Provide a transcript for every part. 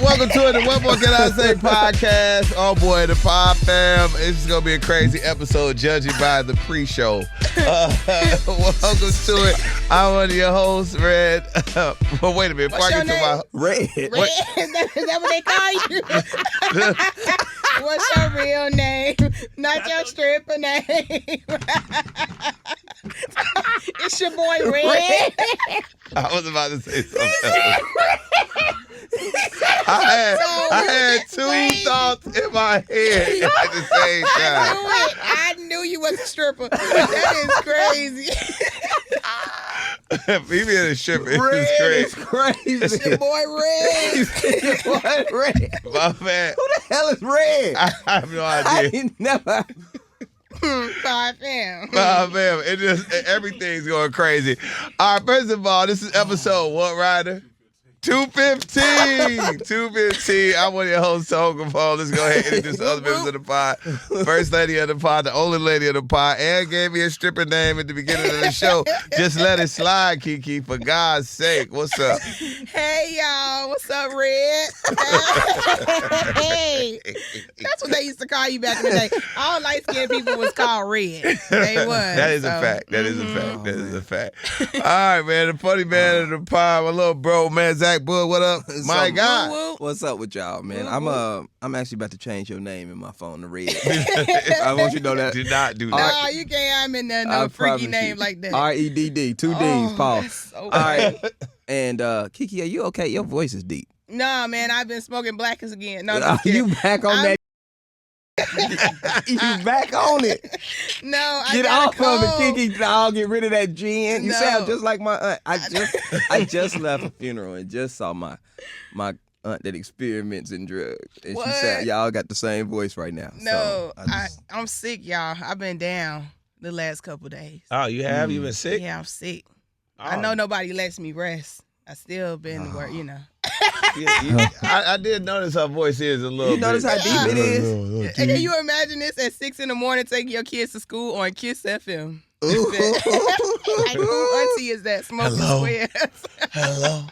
welcome to it. The What More Can I Say podcast. Oh boy, the Pod Fam. This is going to be a crazy episode, judging by the pre-show. Welcome to it. I'm one of your hosts, Red. Well, wait a minute. What's your name? Red. Red? Is that what they call you? What's your real name? Not your stripper name. It's your boy, Red. I was about to say something else. I had two thoughts in my head at the same time. I knew you was a stripper. That is crazy. Me being a stripper Red is crazy. It's your boy, Red. Your boy, Red. My man. Who the hell is Red? I have no I idea. ain't never. Pod Fam. Oh, man, everything's going crazy. All right, first of all, this is episode what, Ryder? 215. 215. I'm one of your hosts, Hogan Paul. Let's go ahead and introduce the other members of the pod. First lady of the pod, the only lady of the pod. Ann gave me a stripper name at the beginning of the show. Just let it slide, KeKe, for God's sake. What's up? Hey, y'all. What's up, Red? Hey. That's what they used to call you back in the day. All light-skinned people was called Red. They was. That is a fact. That is a fact. That is a fact. All right, man. The funny man of the pod, my little bro, man, Zach Boog, what up? My God. What's up with y'all, man? I'm actually about to change your name in my phone to Red. I want you to know that. Do not do that. No, you can't have in there no freaky name like that. REDD, two D's, Paul. So All right. And KeKe, are you okay? Your voice is deep. Nah, man, I've been smoking blackers again. No, just You kidding. back on that? You back on it? No, I Get got off a cold. of it, KeKe. Dog, get rid of that gin. You No. sound just like my aunt. I just left a funeral and just saw my aunt that experiments in drugs. And What? she said, y'all got the same voice right now. No, So I'm sick, y'all. I've been down the last couple days. Oh, you have? You been sick? Yeah, I'm sick. Oh. I know nobody lets me rest. I still been to work, I did notice her voice is a little You notice bit. how deep it is? And can you imagine this at 6 a.m. taking your kids to school on Kiss FM? Ooh. Like, who auntie is that? Smoking squares. Hello.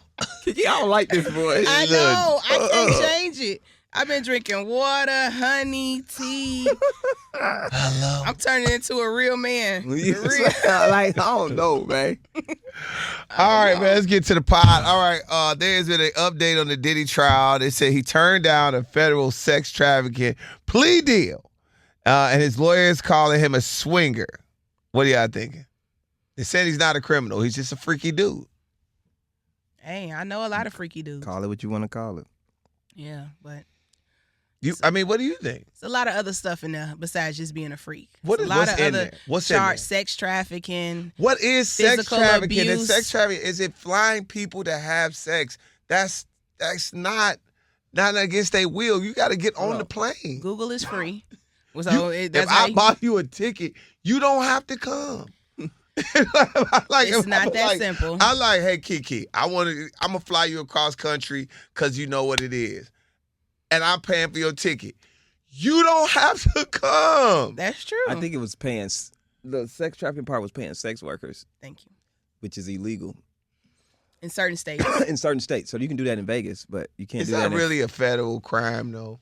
KeKe, I don't like this voice. I know. I can't change it. I've been drinking water, honey, tea. Hello. I'm turning into a real man. You Real. sound like, I don't know, man. All right, man, let's get to the pod. All right, there's been an update on the Diddy trial. They said he turned down a federal sex trafficking plea deal, and his lawyers calling him a swinger. What are y'all thinking? They said he's not a criminal. He's just a freaky dude. Hey, I know a lot of freaky dudes. Call it what you want to call it. Yeah, but I mean, what do you think? it's a lot of other stuff in there besides just being a freak. What It's is a lot what's of in other there? What's in there? charged sex trafficking. What is sex Physical trafficking? And abuse. sex trafficking, is it flying people to have sex? That's not against their will. You got to get on the plane. Google is free. So If that's how I bought you a ticket, you don't have to come. It's not that simple. I'm like, hey, KeKe, I'm gonna fly you across country because you know what it is, and I'm paying for your ticket. You don't have to come. That's true. I think it was paying, the sex trafficking part was paying sex workers, Thank you. which is illegal In certain states. in certain states. So you can do that in Vegas, but you can't It's do that not really a federal crime, though.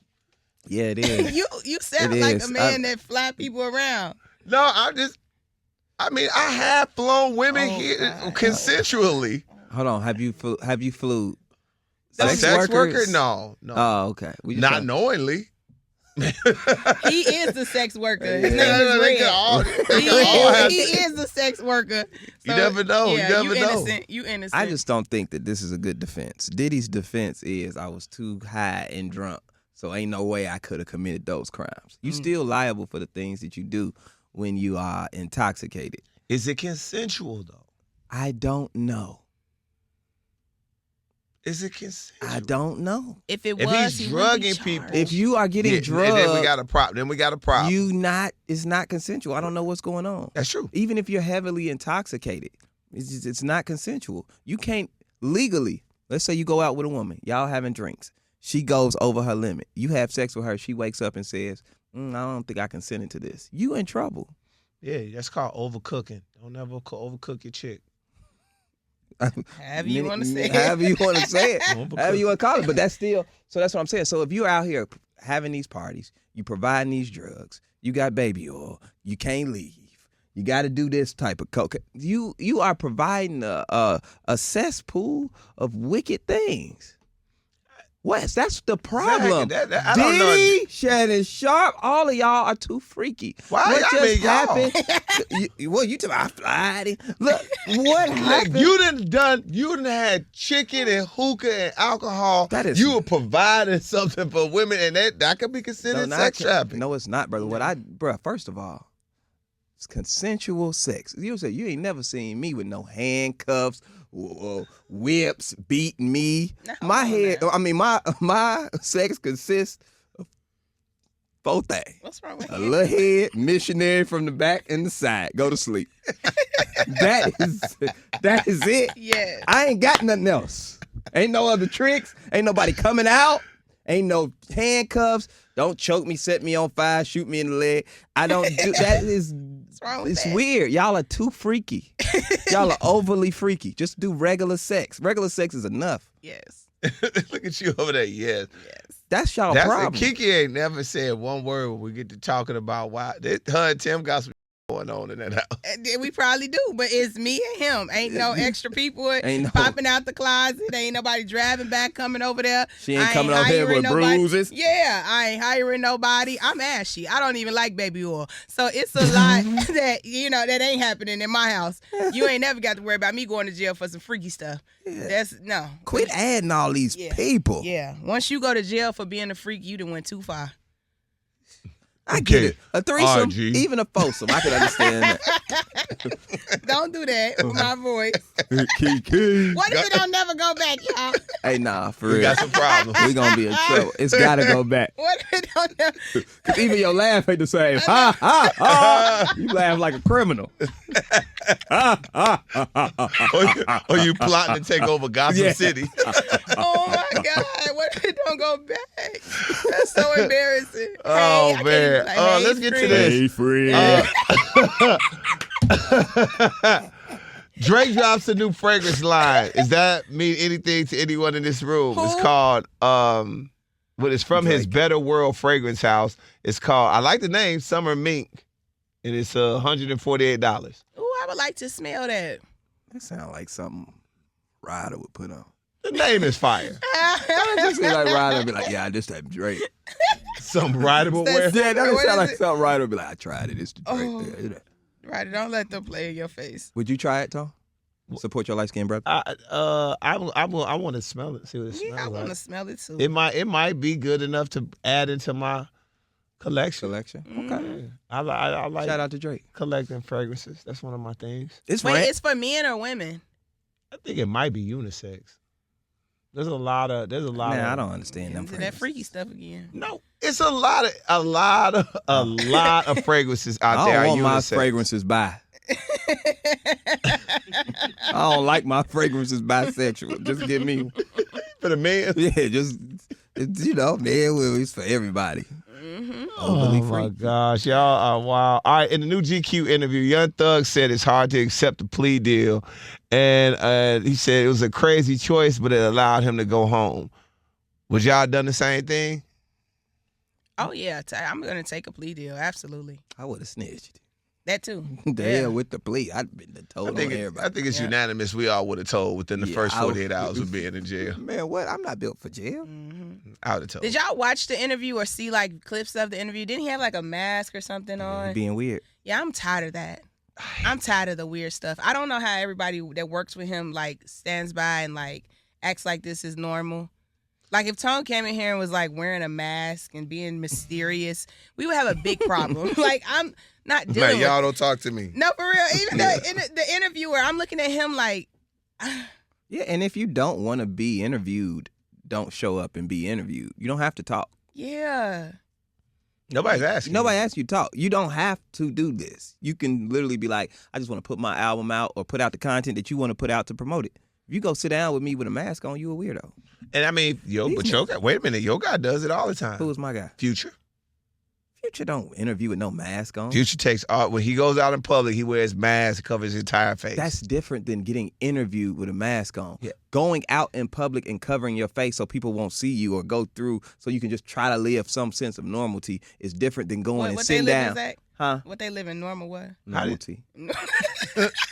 Yeah, it is. you sound It like is. a man that fly people around. No, I have flown women Oh, here God. consensually. Hold on. Have you flew A sex worker? workers? No. Oh, okay. We just Not don't- knowingly. He is the sex worker. His name Yeah, is they Red. can all He is the sex worker. You never know. Yeah, You never know. innocent. You innocent. I just don't think that this is a good defense. Diddy's defense is I was too high and drunk, so ain't no way I could have committed those crimes. You still liable for the things that you do when you are intoxicated. Is it consensual, though? I don't know. Is it consensual? I don't know. If it If was, he's he wouldn't be drugging people- charged. If you are getting Yeah, drugged, and then we got a problem. it's not consensual. I don't know what's going on. That's true. Even if you're heavily intoxicated, it's not consensual. You can't legally. Let's say you go out with a woman, y'all having drinks. She goes over her limit. You have sex with her. She wakes up and says, I don't think I consented to this. You in trouble. Yeah, that's called overcooking. Don't ever overcook your chick. However you want to say it. However you want to say it. However you want to call it. But that's still, so that's what I'm saying. So if you're out here having these parties, you providing these drugs, you got baby oil, you can't leave, you got to do this type of coke. You are providing a cesspool of wicked things. That's the problem. Exactly. I don't know. Diddy, Shannon Sharp, all of y'all are too freaky. Why what y'all just mean y'all? happened? You tell me I flied. Look, what happened? You done had chicken and hookah and alcohol. That is- you were providing something for women, and that could be considered sex trafficking. No, it's not, brother. First of all, it's consensual sex. You say you ain't never seen me with no handcuffs, whips, beating me. No, My sex consists of 4 things. What's wrong with A you? little head, missionary from the back and the side. Go to sleep. That is it. Yeah. I ain't got nothing else. Ain't no other tricks. Ain't nobody coming out. Ain't no handcuffs. Don't choke me, set me on fire, shoot me in the leg. I don't do that. What's wrong with It's that? weird. Y'all are too freaky. Y'all are overly freaky. Just do regular sex. Regular sex is enough. Yes. Look at you over there. Yes. Yes. That's y'all That's problem. KeKe ain't never said one word when we get to talking about why. Her and Tim got some going on in that house. We probably do, but it's me and him. Ain't no extra people Ain't no- popping out the closet. Ain't nobody driving back, coming over there. She ain't I coming over here hiring with nobody. bruises. Yeah, I ain't hiring nobody. I'm ashy. I don't even like baby oil. So it's a lot that, that ain't happening in my house. You ain't never got to worry about me going to jail for some freaky stuff. That's no. Quit adding all these Yeah. people. Yeah. Once you go to jail for being a freak, you done went too far. I get Okay. it. A threesome, RG. even a foursome, I can understand that. Don't do that with my voice. KeKe. What if it don't never go back, y'all? Hey, nah, for We real. got some problems. We gonna be in trouble. It's gotta go back. What if it don't never? Cause even your laugh ain't the same. Ha ha ha. You laugh like a criminal. Ha ha ha ha. Or you plotting to take over Gotham Yeah. City. Oh my God! What if it don't go back? That's so embarrassing. Oh, Hey, I can't man. even be like, hey, Let's get to friend. this. friend. Drake drops a new fragrance line. Does that mean anything to anyone in this room? Who? It's called, it's from his Drake. Better World fragrance house. It's called, I like the name, Summer Mink. And it's $148. Ooh, I would like to smell that. That sound like something Ryder would put on. The name is fire. Just be like Ryder be like, yeah, this type Drake. Some rideable That's- wear. Yeah, that would What sound is like it? something Ryder would be like, I tried it. It's the Drake. Oh. Yeah. Right, don't let them play in your face. Would you try it, Tom? Support your light skinned brother. I want to smell it. See what it Yeah, I smells want to like. smell it too. It might be good enough to add into my collection. Selection. Mm. Okay. I like Shout out to Drake. collecting fragrances. That's one of my things. It's Wait, rent. it's for men or women? I think it might be unisex. There's a lot of. Man, I don't understand them. Into that freaky stuff again. No, it's a lot of fragrances out I there. don't are want my unisex. fragrances by. I don't like my fragrances bisexual. Just give me, for the men. yeah, just man, it's for everybody. Mm-hmm. Overly Oh my freaky. gosh, y'all are wild. All right, in the new GQ interview, Young Thug said it's hard to accept the plea deal, and he said it was a crazy choice, but it allowed him to go home. Would y'all done the same thing? Oh yeah, I'm gonna take a plea deal. Absolutely, I would have snitched. that too. The hell with the plea. I'd been told I think, on everybody. I think it's Yeah. unanimous. We all would have told within the Yeah, first I would- 48 hours of being in jail. Man, what? I'm not built for jail. Mm-hmm. I would have told. Did y'all watch the interview or see like clips of the interview? Didn't he have like a mask or something on? Being weird. Yeah, I'm tired of that. I'm tired of the weird stuff. I don't know how everybody that works with him like stands by and like acts like this is normal. Like if Tone came in here and was like wearing a mask and being mysterious, we would have a big problem. Like I'm not dealing Man, with y'all don't talk to me. No, for real. Even the interviewer, I'm looking at him like, Yeah, and if you don't want to be interviewed, don't show up and be interviewed. You don't have to talk. yeah. Nobody's asking. Nobody asks you to talk. You don't have to do this. You can literally be like, I just want to put my album out or put out the content that you want to put out to promote it. If you go sit down with me with a mask on, you a weirdo. And I mean, but your guy, wait a minute, your guy does it all the time. Who was my guy? Future. Future don't interview with no mask on. Future takes when he goes out in public, he wears mask, covers his entire face. That's different than getting interviewed with a mask on. Yeah. Going out in public and covering your face so people won't see you or go through so you can just try to live some sense of normality is different than going and what sitting they live down. in, Zach? Huh? What they live in normal what? Normality.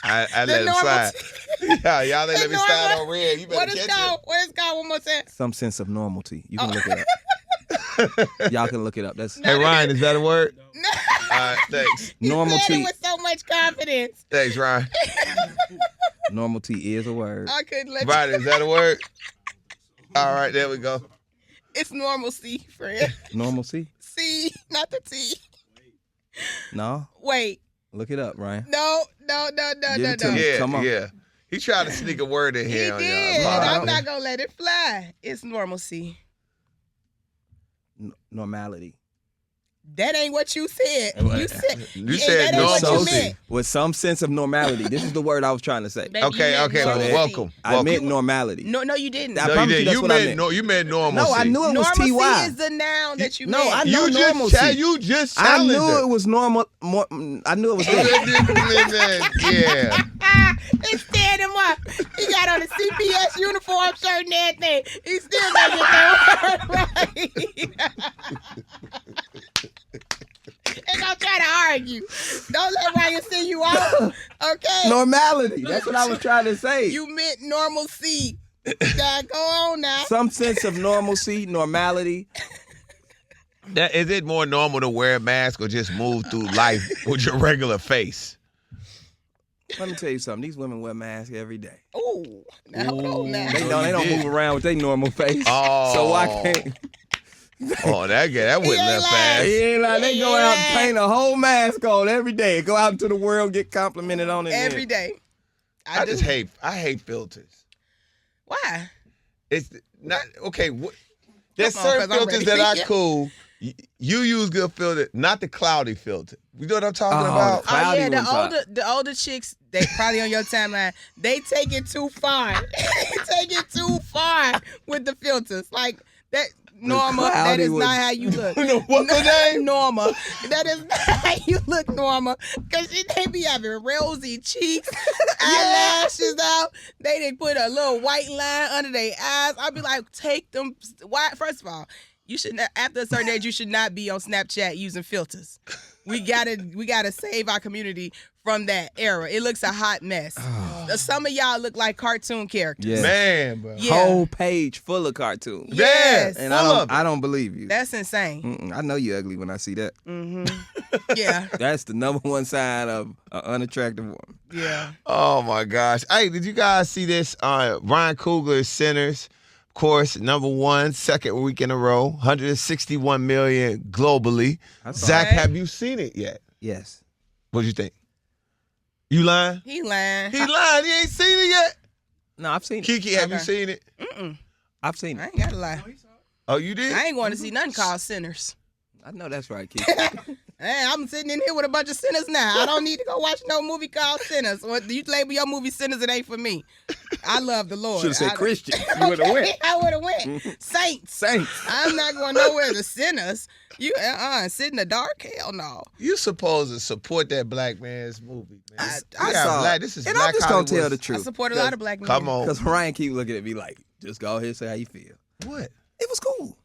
I let him slide. Yeah, y'all ain't let me slide on red. You better What is catch called? it. What is called one more time? Some sense of normality. You can look it up. Y'all can look it up. That's Hey, Ryan, is that a word? No. All right, thanks. He said Normality. it with so much confidence. Thanks, Ryan. Normality is a word. I couldn't let Ryan, you. is that a word? All right, there we go. It's normalcy, friend. Normalcy? C, not the T. No. Wait. Look it up, Ryan. No. Give it to me. Yeah, Come on. yeah. He tried to sneak a word in He here. did, on y'all. and I'm not gonna let it fly. It's normalcy. Normality. That ain't what you said. You said said that ain't what you normalcy. meant. With some sense of normality. This is the word I was trying to say. Baby, you Okay, meant well, normalcy. welcome. I meant normality. No, you didn't. I No, you promise you did. that's You what I meant meant. no. You meant normalcy. No, I knew it was Normalcy TY. is the noun that you No, meant. I know normalcy. You just I challenged knew her. it was normal. I knew it was there. Yeah. It stand him up. He got on a CPS uniform shirt and everything. He still got to get that word right. And don't try to argue. Don't let Ryan see you out. Okay? Normality. That's what I was trying to say. You meant normalcy. Now, go on now. Some sense of normalcy, normality. Is it more normal to wear a mask or just move through life with your regular face? Let me tell you something. These women wear masks every day. Ooh. Now, hold on now. They Oh, don't. They you don't did. move around with their normal face. Oh. So why can't? Oh, that went ain't left lying. fast. He ain't like they go out and Yeah. paint a whole mask on every day. Go out into the world, get complimented on it. Every day. I do. just hate filters. Why? It's not okay. There's Come on, certain 'cause I'm filters ready. that are cool. You use good filter, not the cloudy filter. You know what I'm talking Oh, about? the cloudy Oh yeah, ones the older chicks, they probably on your timeline. They take it too far. Take it too far with the filters. Like that. Norma, that cloudy is was- not how you look. What's her name? Norma. That is not how you look, Norma. Because they be having rosy cheeks, eyelashes out. They didn't put a little white line under their eyes. I'd be like, take them. Why? First of all, you should not, after a certain age, you should not be on Snapchat using filters. We gotta save our community from that era. It looks a hot mess. Some of y'all look like cartoon characters. Yeah. Man, bro. Yeah. Whole page full of cartoons. Yes. And Full of it. I don't believe you. That's insane. I know you ugly when I see that. Yeah. That's the number one sign of an unattractive woman. Yeah. Oh my gosh. Hey, did you guys see this? Ryan Coogler's Sinners, of course, number one, second week in a row, 161 million globally. I saw Zach, it. have you seen it yet? Yes. What'd you think? You lying? He lying. He lying. He ain't seen it yet. No, I've seen it. KeKe, have you Okay. seen it? I've seen I it. ain't gotta lie. Oh, you did? I ain't going to see nothing called sinners. I know that's right, Keith. Hey, I'm sitting in here with a bunch of sinners now. I don't need to go watch no movie called Sinners. What you label your movie Sinners? It ain't for me. I love the Lord. Should have said I- Christian. You would have went. I would have went. Saints. Saints. I'm not going nowhere to sinners. You sit in the dark? Hell no. You supposed to support that black man's movie, man. I We got saw black. it. This is And black I'm just going to tell Hollywood. the truth. I support a lot of black men. Come on. Because Ryan keep looking at me like, just go ahead and say how you feel. What? It was cool.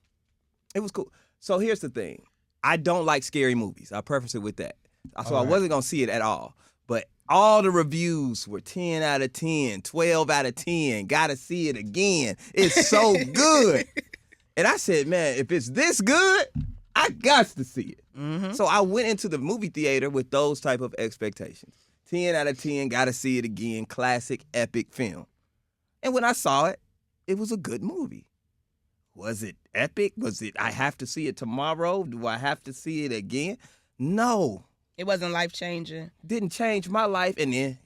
It was cool. So here's the thing. I don't like scary movies. I preface it with that. So I wasn't going to see it at all. But all the reviews were 10 out of 10, 12 out of 10. Gotta see it again. It's so good. And I said, man, if it's this good, I got to see it. So I went into the movie theater with those type of expectations. 10 out of 10, gotta see it again. Classic, epic film. And when I saw it, it was a good movie. Was it epic? Was it, I have to see it tomorrow? Do I have to see it again? No. It wasn't life changing. Didn't change my life. And then,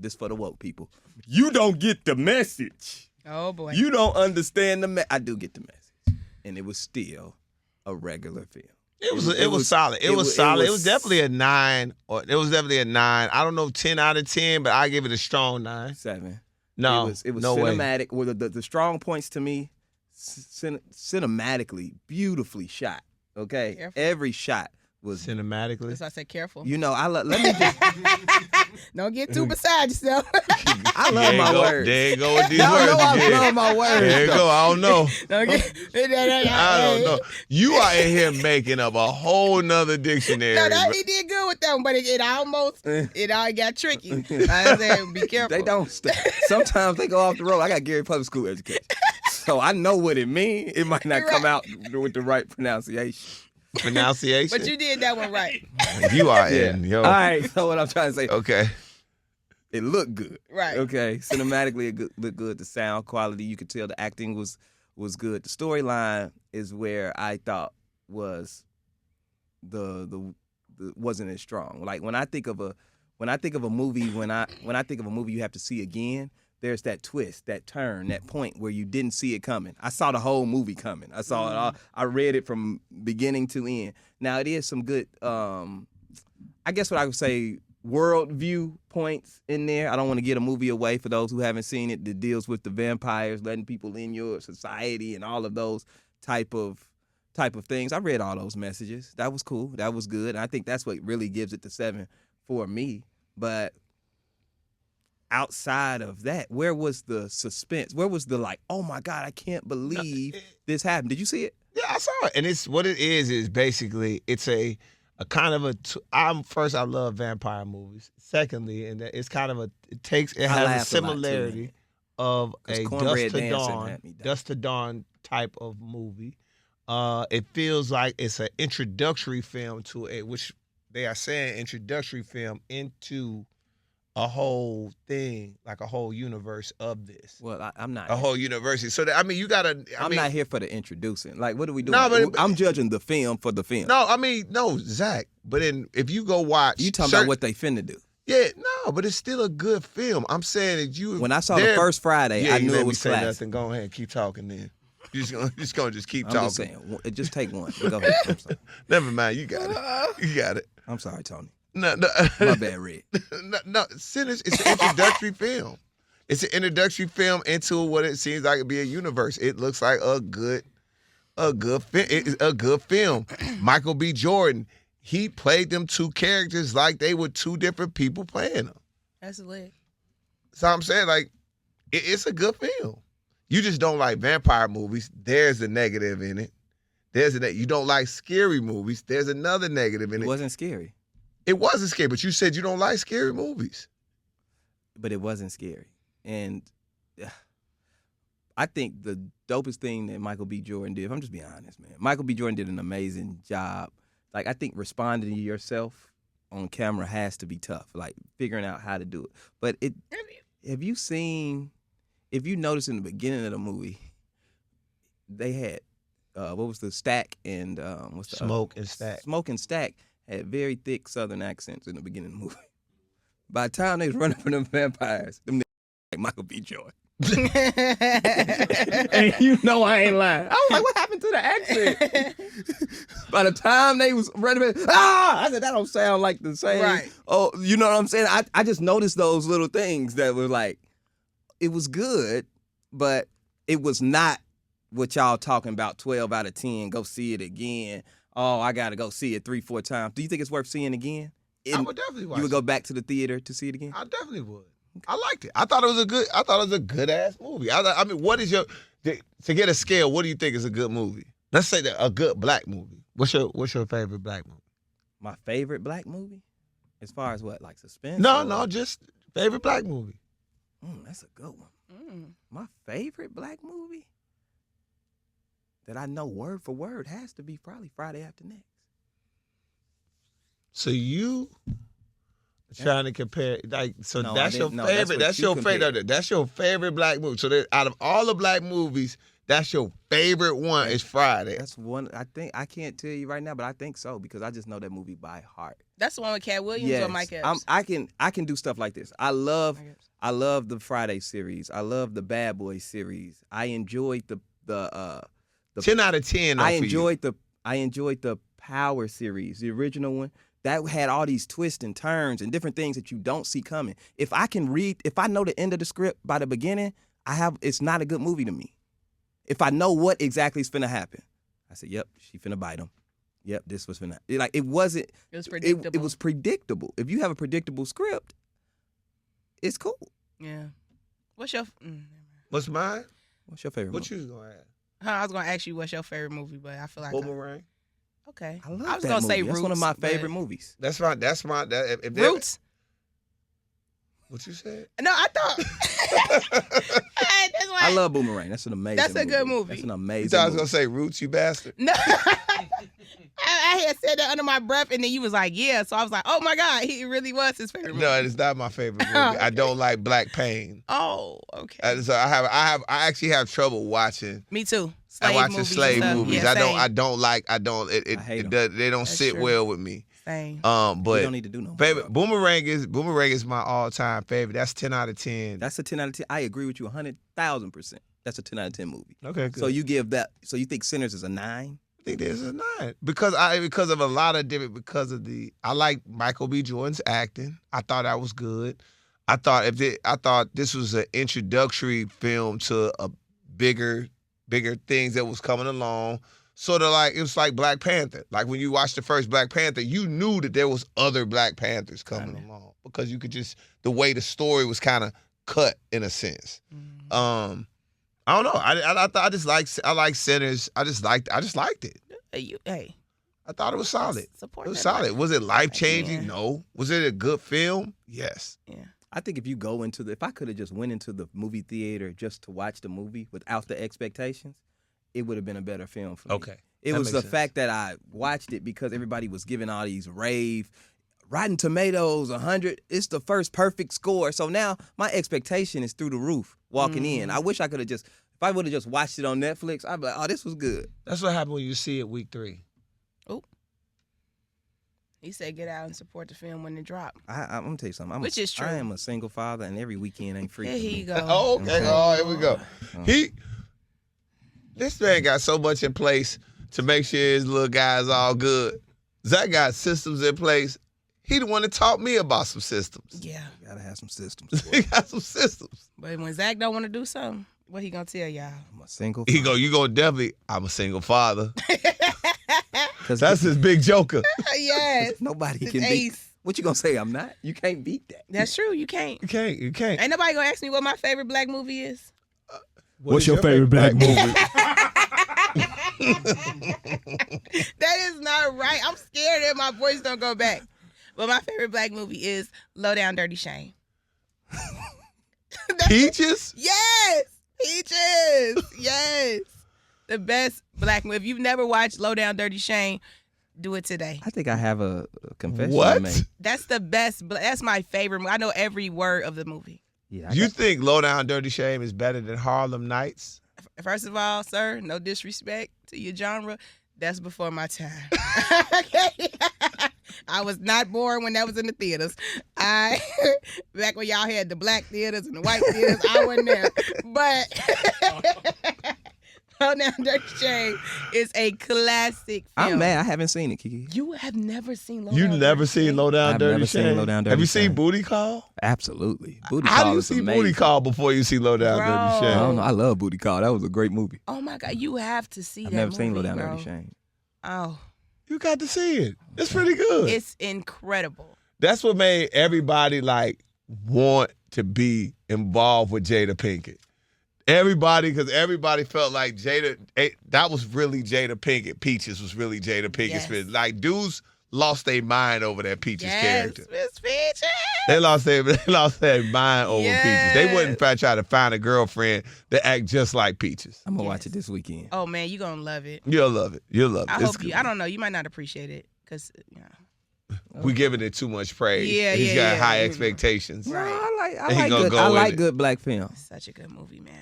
this for the woke people. You don't get the message. Oh boy. You don't understand the message. I do get the message. And it was still a regular film. It was solid. It was solid. It was definitely a 9. I don't know 10 out of 10, but I give it a strong 9. 7. No, It was no way. cinematic. Well, the strong points to me, cinematically, beautifully shot. Okay, Careful. every shot was. Cinematically. That's why I said careful. You know, let me just. Don't get too beside yourself. I love my words. There you go with these Y'all words know I again. love my words. There you though. go. I don't know. Don't get. I don't know. You are in here making up a whole nother dictionary. No, he did good with that one, but it all got tricky. I said, be careful. They don't. Sometimes they go off the road. I got Gary public school education, so I know what it means. It might not come out with the right pronunciation. Pronunciation. But you did that one right. You are in. Yo. All right. So what I'm trying to say, Okay. it looked good. Right. Okay. Cinematically, it looked good. The sound quality, you could tell the acting was good. The storyline is where I thought was the wasn't as strong. Like when I think of a movie, when I think of a movie you have to see again, there's that twist, that turn, that point where you didn't see it coming. I saw the whole movie coming. I saw it all. I read it from beginning to end. Now it is some good, I guess what I would say, worldview points in there. I don't want to get a movie away for those who haven't seen it that deals with the vampires, letting people in your society and all of those type of things. I read all those messages. That was cool. That was good. And I think that's what really gives it the 7 for me. But outside of that, where was the suspense? Where was the like, oh my God, I can't believe this happened? Did you see it? Yeah, I saw it. And it's what it is basically it's a kind of I love vampire movies. Secondly, and it's kind of it has a similarity of a Dusk to Dawn type of movie. It feels like it's an introductory film to which they are saying introductory film into a whole thing, like a whole universe of this. Well, I'm not. A whole university. So, you got to... I'm not here for the introducing. Like, what are we doing? No, but I'm judging the film for the film. No, Zach. But if you go watch... You talking about what they finna do. Yeah, no, but it's still a good film. I'm saying that you... When I saw the first Friday, I knew it was classic. Nothing. Go ahead, keep talking then. You're just gonna keep talking. I'm just saying, just take one. Go ahead. I'm sorry. Never mind, you got it. You got it. I'm sorry, Tony. No. My bad, Red. No, Sinners, it's an introductory film. It's an introductory film into what it seems like to be a universe. It looks like a good film. Michael B. Jordan, he played them two characters like they were two different people playing them. That's lit. So I'm saying, like, it's a good film. You just don't like vampire movies. There's a negative in it. You don't like scary movies. There's another negative in it. It wasn't scary. It wasn't scary, but you said you don't like scary movies. But it wasn't scary. And I think the dopest thing that Michael B. Jordan did, if I'm just being honest, man, Michael B. Jordan did an amazing job. Like, I think responding to yourself on camera has to be tough, like figuring out how to do it. But if you notice in the beginning of the movie, they had, what was the Stack and what's the Smoke and Stack. Smoke and Stack had very thick Southern accents in the beginning of the movie. By the time they was running from them vampires, them niggas like Michael B. Jordan. And you know I ain't lying. I was like, what happened to the accent? By the time they was running, I said, that don't sound like the same. Right. Oh, you know what I'm saying? I just noticed those little things that were like, it was good, but it was not what y'all talking about, 12 out of 10, go see it again. Oh, I got to go see it 3-4 times. Do you think it's worth seeing again? I would definitely watch it. You would go back to the theater to see it again? I definitely would. I liked it. I thought it was a good ass movie. I mean, what is to get a scale, what do you think is a good movie? Let's say that a good black movie. What's your favorite black movie? My favorite black movie? As far as what, like suspense? No, just favorite black movie. That's a good one. My favorite black movie that I know word for word has to be probably Friday After Next. So you trying to compare, like, so No, that's your favorite. That's your favorite. That's your favorite black movie. So out of all the black movies, that's your favorite one is Friday. That's one. I think I can't tell you right now, but I think so because I just know that movie by heart. That's the one with Cat Williams or Mike Epps? I can do stuff like this. I love the Friday series. I love the Bad Boys series. I enjoyed the 10 out of 10. I enjoyed the Power series, the original one. That had all these twists and turns and different things that you don't see coming. If I know the end of the script by the beginning, it's not a good movie to me. If I know what exactly is finna happen, I said, yep, she finna bite him. yep, this was finna. It wasn't. It was predictable. It was predictable. If you have a predictable script, it's cool. Yeah. What's your? What's mine? What's your favorite? What movie? you was gonna ask? I was gonna ask you what's your favorite movie, but I feel like Boomerang. okay. I love I was that gonna movie. say That's Roots. one of my but- favorite movies. That's my. If that- Roots. What you said? No, I thought. That's why. I love Boomerang. That's an amazing. That's a good movie. That's an You amazing. thought I was movie. gonna say Roots, you bastard. No. I had said that under my breath, and then you was like, "Yeah." So I was like, "Oh my God, he really was his favorite movie." No, it's not my favorite movie. Okay. I don't like Black Pain. Oh, okay. So I actually have trouble watching. Me too. I Slave watch movies slave and stuff. movies. Yeah, I same. don't. I hate It 'em. does, they don't That's sit true. well with me. Same. We But don't need to do no more. favorite Boomerang is my all time favorite. That's 10 out of 10. That's a 10 out of 10. I agree with you 100,000%. That's a 10 out of 10 movie. Okay, good. So you give that. So you think Sinners is a 9? I think there's a 9 because of a lot of different I like Michael B. Jordan's acting. I thought that was good. I thought this was an introductory film to a bigger things that was coming along. Sort of like it was like Black Panther. Like when you watched the first Black Panther, you knew that there was other Black Panthers coming along because you could just the way the story was kind of cut in a sense. Mm. I don't know. I like Sinners. I just liked it. Hey, I thought it was solid. Support It was that solid. life. Was it life changing? Yeah. No. Was it a good film? Yes. Yeah. I think if you go into if I could have just went into the movie theater just to watch the movie without the expectations, it would have been a better film for me. Okay. It That was makes the sense. fact that I watched it because everybody was giving all these rave, Rotten Tomatoes 100. It's the first perfect score. So now my expectation is through the roof walking in. I wish I could have if I would have just watched it on Netflix, I'd be like, oh, this was good. That's what happened when you see it week 3. Oh. He said get out and support the film when it drop. I'm going to tell you something. Which is true. I am a single father, and every weekend ain't free There for me. he go. Oh, okay. Oh, here we go. Oh. This man got so much in place to make sure his little guy's all good. Zach got systems in place. He the one that taught me about some systems. Yeah. You got to have some systems. He got some systems. But when Zach don't want to do something, what he gonna tell y'all? I'm a single You father. definitely, I'm a single father. 'Cause That's his big joker. Yes. nobody It's can beat. ace. What you gonna say? I'm not. You can't beat that. That's true. You can't. You can't. Ain't nobody gonna ask me what my favorite black movie is. What's your favorite black movie? That is not right. I'm scared that my voice don't go back. But my favorite black movie is Low Down Dirty Shame. Peaches? Yes. Peaches. Yes. The best black movie. If you've never watched Low Down Dirty Shame, do it today. I think I have a confession What? to make. That's the best. That's my favorite movie. I know every word of the movie. Yeah, I You got- think Low Down Dirty Shame is better than Harlem Nights? First of all, sir, no disrespect to your genre. That's before my time. Okay? I was not born when that was in the theaters. Back when y'all had the black theaters and the white theaters, I wasn't there. But Low Down Dirty Shame is a classic film. I'm mad. I haven't seen it, KeKe. You have never seen Low You Down never Dirty seen Shame? Low Down I've Dirty never Shame? seen Low Down Have you Dirty seen Shame. Booty Call? Absolutely. Booty How do Call you is see amazing. Booty Call before you see Low Down Bro. Dirty I Shame? don't know. I love Booty Call. That was a great movie. Oh my God, you have to see I've that never movie, seen Low Down bro. Dirty Shame. Oh, You got to see it. It's pretty good. it's incredible. That's what made everybody want to be involved with Jada Pinkett. Because everybody felt like that was really Jada Pinkett. Peaches was really Jada Pinkett's. Yes. Like dudes lost their mind over that Peaches character. Miss Peaches. They lost their mind over Yes. Peaches. They wouldn't try to find a girlfriend that act just like Peaches. I'm going to watch it this weekend. Oh man, you gonna love it. You'll love it. You'll love it. I It's hope you. good. I don't know. You might not appreciate it because We giving it too much praise. Yeah, He's yeah, got yeah. high expectations. No, Right. And he gonna go I with like it. good black film. it's such a good movie, man.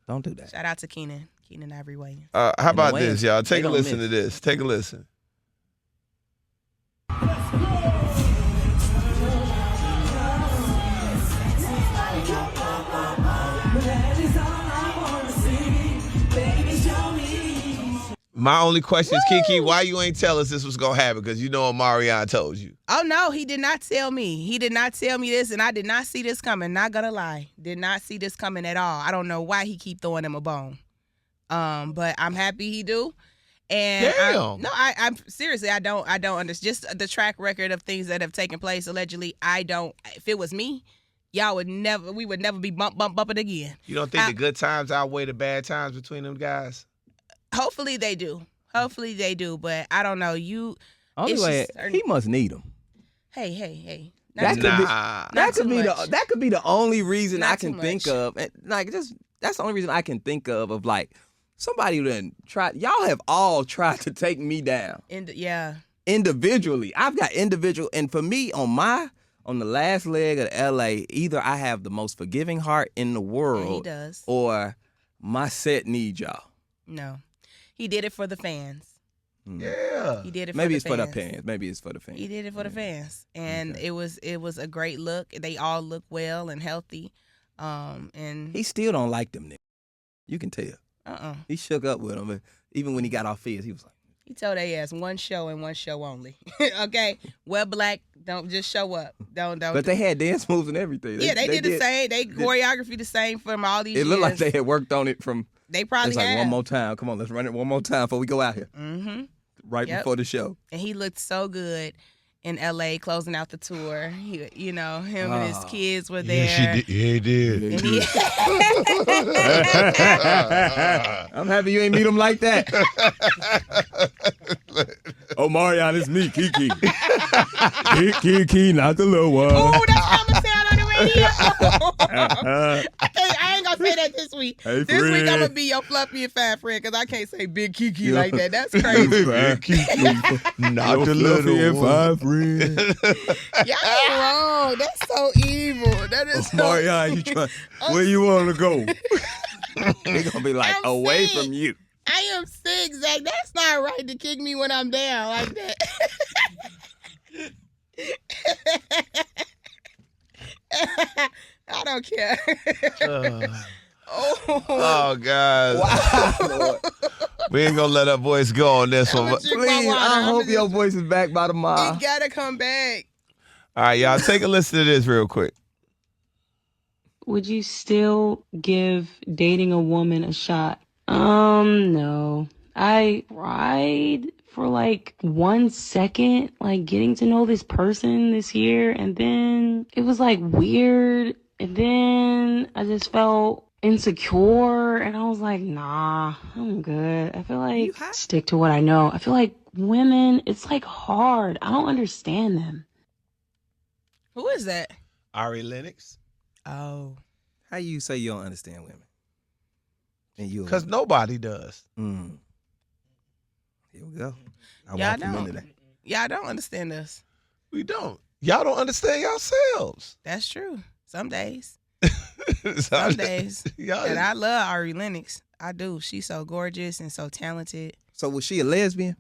Don't do that. Shout out to Keenan Ivory Wayans. How about the this, Wayans, y'all? they Take a don't listen miss. to this. Take a listen. My only question is, KeKe, why you ain't tell us this was gonna happen? Because you know Omarion told you. Oh no, he did not tell me. He did not tell me this, and I did not see this coming. Not gonna lie, did not see this coming at all. I don't know why he keep throwing him a bone. But I'm happy he do. And Damn. I'm seriously, I don't understand. Just the track record of things that have taken place allegedly. If it was me, we would never be bumping again. You don't think the good times outweigh the bad times between them guys? Hopefully they do. But I don't know. Only way he must need them. Hey. That could be the only reason Not I can too think much. of. And like, that's the only reason I can think of like somebody who done tried. Y'all have all tried to take me down. Individually. I've got individual, and for me on the last leg of LA, either I have the most forgiving heart in the world, Yeah, he does. or my set needs y'all. No, he did it for the fans. Yeah. He did it. Maybe for the it's fans. for the fans. Maybe it's for the fans. He did it for the fans, and Okay. it was a great look. They all look well and healthy. And He still don't like them niggas. You can tell. He shook up with them, and even when he got off his, he was like, he told they ass one show and one show only. Okay, wear black. Don't just show up. Don't. But they had dance moves and everything. They did the same. They choreography the same from all these It years. looked like they had worked on it from. They probably It's like have. one more time. Come on, let's run it one more time before we go out here. Mm-hmm. Right before the show. And he looked so good in LA closing out the tour. Him and his kids were there. Yeah, he did. And he- I'm happy you ain't meet him like that. Oh, Marion, it's me, KeKe. KeKe, not the little one. Oh, that's how I'm gonna sound on the radio. I ain't gonna say that this week. Hey, This week I'm friend. gonna be your fluffy and fat friend because I can't say big KeKe like that. That's crazy. Not the little one. friend. Y'all wrong. That's so evil. That is so Marion, where you want to go? They gonna be like, I'm away sick. from you. I am sick, Zach. That's not right to kick me when I'm down like that. I don't care. Oh, God. Wow. We ain't gonna let our voice go on this one. I'ma drink my Please, water. I I'ma hope your just- voice is back by tomorrow. It gotta come back. All right, y'all, take a listen to this real quick. Would you still give dating a woman a shot? No. I tried for like 1 second, like getting to know this person this year, and then it was like weird, and then I just felt insecure, and I was like, nah, I'm good. I feel like stick to what I know. I feel like women, it's like hard. I don't understand them. Who is that? Ari Lennox. Oh. How you say you don't understand women? And you Because nobody does. Here we go. I Y'all walked him into don't. that. Y'all don't understand us. We don't. Y'all don't understand yourselves. That's true. Some days. Some days. Y'all, And I love Ari Lennox. I do. She's so gorgeous and so talented. So was she a lesbian?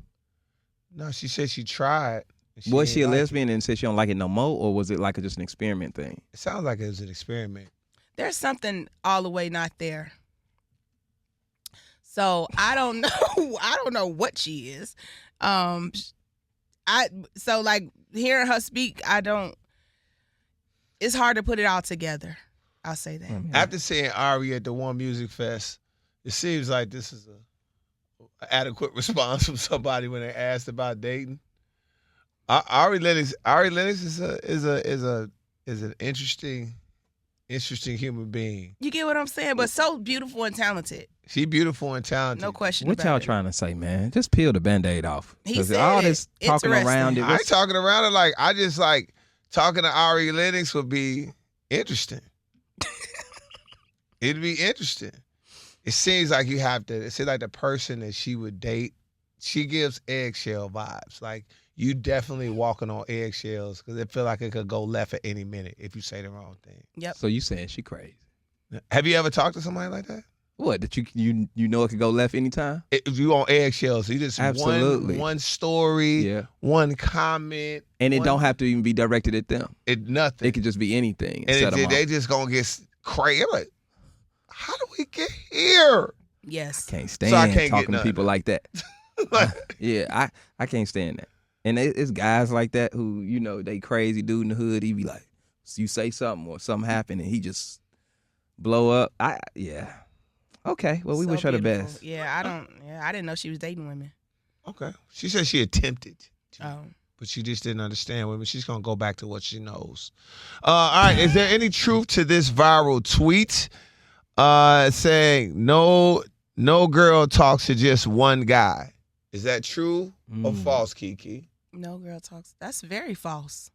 no, she said she tried. Was she a ain't like lesbian and said she don't like it no more, or was it like just an experiment thing? It sounds like it was an experiment. There's something all the way not there. So I don't know. I don't know what she is. Like hearing her speak, it's hard to put it all together. I'll say that. After seeing Ari at the One Music Fest, it seems like this is a adequate response from somebody when they asked about dating. Ari Lennox is an interesting human being. You get what I'm saying? But so beautiful and talented. She beautiful and talented. No question What about y'all it. trying to say, man? Just peel the Band-Aid off. He 'Cause said all it. this talking Interesting. around it. I ain't talking around it. Like I just like talking to Ari Lennox would be interesting. It'd be interesting. It seems like you have to. It seems like the person that she would date, she gives eggshell vibes. Like you definitely walking on eggshells because it feel like it could go left at any minute if you say the wrong thing. Yep. So you saying she crazy? Have you ever talked to somebody like that? What, that you know it could go left anytime? If you on eggshells, you just Absolutely. one story, Yeah. one comment, And it one- don't have to even be directed at them. nothing. It could just be anything. And set 'em they off. just gonna get crazy. I'm like, how do we get here? Yes. Can't So stand I can't get talking to none people of like that. Like, Yeah, I can't stand that. And it's guys like that who, you know, they crazy dude in the hood. He be like, you say something or something happen and he just blow up. Yeah. Okay. Well, we So wish her the beautiful. best. Yeah, I didn't know she was dating women. Okay. She said she attempted to, Oh. but she just didn't understand women. She's going to go back to what she knows. All right. Is there any truth to this viral tweet saying no girl talks to just one guy? Is that true or false, KeKe? No girl talks. That's very false.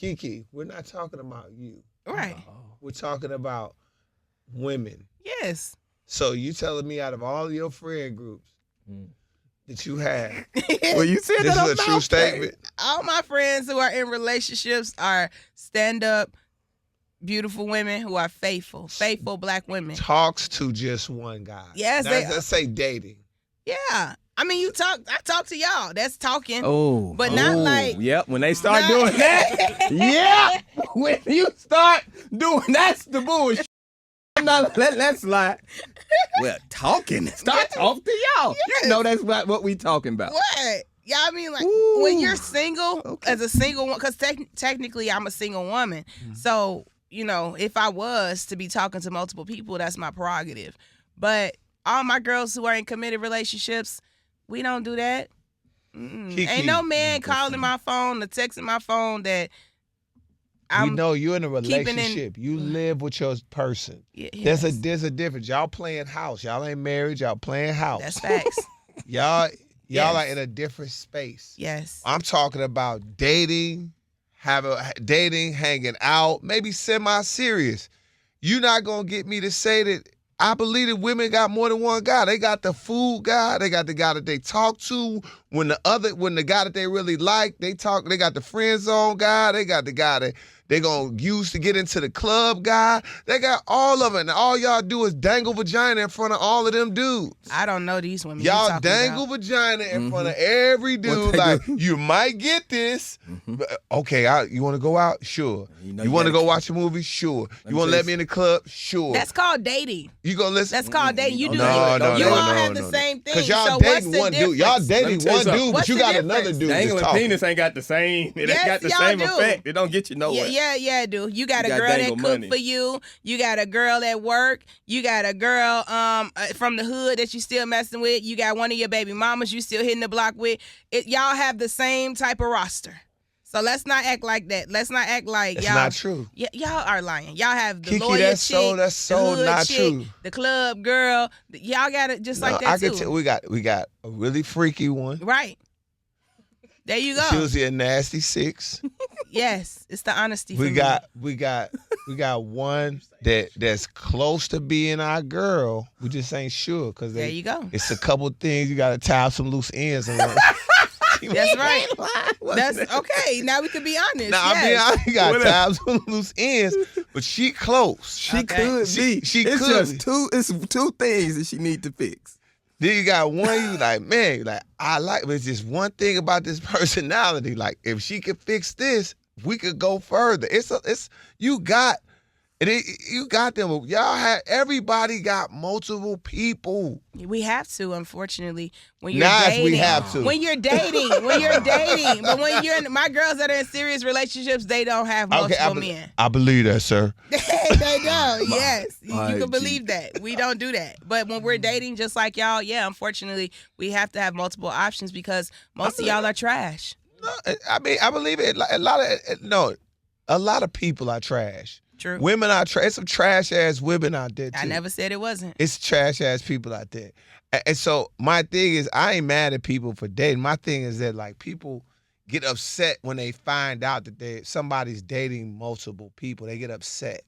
KeKe, we're not talking about you. Right. We're talking about women. Yes. So you telling me out of all of your friend groups that you have, Well, you said this that is a true statement? All my friends who are in relationships are stand-up, beautiful women who are faithful Black women. Talks to just one guy. Yes, Let's say dating. Yeah. I mean, I talk to y'all. That's talking. Oh, But not like. Yep, when they start doing that, yeah. When you start doing that's the bullshit. I'm not let that slide. Well, talking. Start talking to y'all. Yes. You know that's what we talking about. What? Yeah, I mean, like, Ooh. when you're single, Okay. as a single one, because technically I'm a single woman. So, if I was to be talking to multiple people, that's my prerogative. But all my girls who are in committed relationships, we don't do that. KeKe. Ain't no man calling my phone or texting my phone that We know you're in a keeping in- relationship. You live with your person. Yes. There's a difference. Y'all playing house. Y'all ain't married. Y'all playing house. That's facts. Y'all Yes. are in a different space. Yes. I'm talking about dating, hanging out, maybe semi-serious. You're not gonna get me to say that. I believe that women got more than one guy. They got the food guy. They got the guy that they talk to. When the guy that they really like, they talk. They got the friend zone guy. They got the guy that they gonna use to get into the club guy. They got all of it. And all y'all do is dangle vagina in front of all of them dudes. I don't know these women. Y'all you talking dangle about. vagina in front of every dude. they Like, do. you might get this. But, okay, you want to go out? Sure. You know You you want to gotta- go watch a movie? Sure. me You want to tell let you me in the club? Sure. That's called dating. You gonna listen? That's called dating. You do. No, no, you no, all no, have no, the no. same thing. Cause y'all so dating what's the one dude. Y'all difference? dating tell you one something. dude, but What's you the got difference? another dude Dangling that's talking. penis ain't got the same. It Yes, ain't got the y'all same do. effect. It don't get you nowhere. Yeah, dude. You got a got girl that dangle cook money. for you. You got a girl at work. You got a girl from the hood that you still messing with. You got one of your baby mamas you still hitting the block with. Y'all have the same type of roster. So let's not act like that. Let's not act like It's y'all. not true. Y'all are lying. Y'all have the KeKe, lawyer that's chick, so the hood not chick, true. the club girl. Y'all got it just like that I too. can tell we got a really freaky one. Right. There you She go. was a nasty 6. Yes, it's the honesty. we for got one that's close to being our girl. We just ain't sure because There you go. it's a couple things you got to tie up some loose ends on. That's right. That's okay. Now we can be honest. Now yes. I mean, you got to tie up some loose ends, but she close. She Okay. could She- be. she it's could just be. two. It's two things that she need to fix. Then you got one you like, man, you like I like, but it's just one thing about this personality. Like if she could fix this, we could go further. You got them. Everybody got multiple people. We have to, unfortunately, when you're Now dating. we have to. When you're dating, but when you're in my girls that are in serious relationships, they don't have multiple men. I believe that, sir. They don't. Yes, my you can G. believe that. We don't do that. But when we're dating, just like y'all, yeah, unfortunately, we have to have multiple options because most of y'all are trash. No, I mean, I believe it. A lot of people are trash. True. Women are trash. There's some trash ass women out there too. I never said it wasn't. It's trash ass people out there. And so my thing is, I ain't mad at people for dating. My thing is that like people get upset when they find out that somebody's dating multiple people. They get upset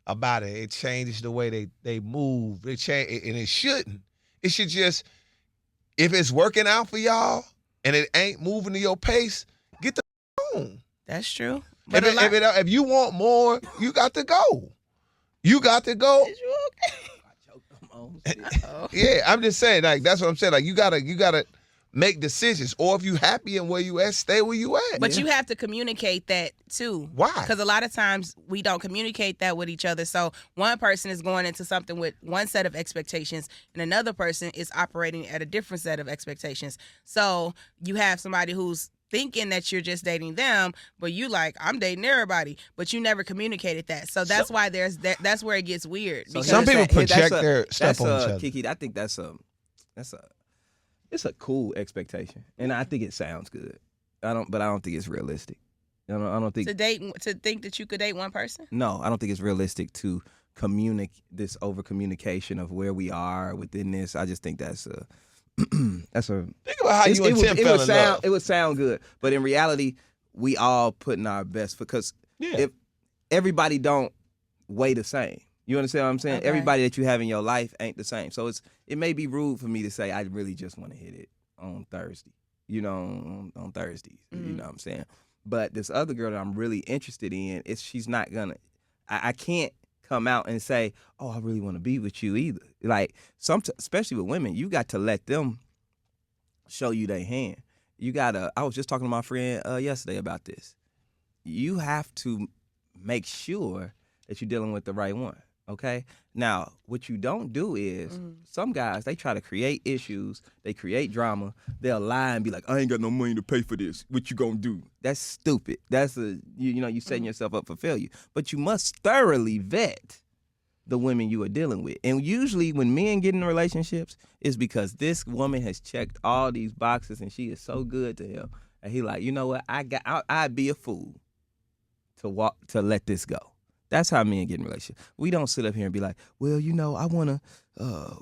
about it. It changes the way they move. It change, and it shouldn't. It should just, if it's working out for y'all and it ain't moving to your pace, get the home. That's true. But If you want more, you got to go. You got to go. Is you okay? Yeah, I'm just saying, like that's what I'm saying. Like you gotta make decisions. Or if you happy in where you at, stay where you at. But you have to communicate that too. Why? Because a lot of times we don't communicate that with each other. So one person is going into something with one set of expectations and another person is operating at a different set of expectations. So you have somebody who's thinking that you're just dating them, but you like, I'm dating everybody, but you never communicated that. So that's why that's where it gets weird. So because Some people that's project their stuff that's on each other. KeKe, I think that's It's a cool expectation, and I think it sounds good. I don't think it's realistic. I don't think to think that you could date one person. No, I don't think it's realistic to communicate this over communication of where we are within this. I just think that's a Think about how you and Tim fell in love. It would sound good, but in reality, we all putting our best because if everybody don't weigh the same. You understand what I'm saying? Okay. Everybody that you have in your life ain't the same. So it may be rude for me to say I really just want to hit it on Thursday. On Thursdays. Mm-hmm. You know what I'm saying? But this other girl that I'm really interested in, she's not gonna. I can't come out and say, "Oh, I really want to be with you," either. Like especially with women, you got to let them show you their hand. You gotta. I was just talking to my friend yesterday about this. You have to make sure that you're dealing with the right one. Okay? Now, what you don't do is some guys, they try to create issues, they create drama, they'll lie and be like, I ain't got no money to pay for this. What you gonna do? That's stupid. That's you setting yourself up for failure. But you must thoroughly vet the women you are dealing with. And usually when men get in relationships, it's because this woman has checked all these boxes and she is so good to him. And he like, you know what? I'd be a fool to let this go. That's how men get in relationships. We don't sit up here and be like, well, I want to,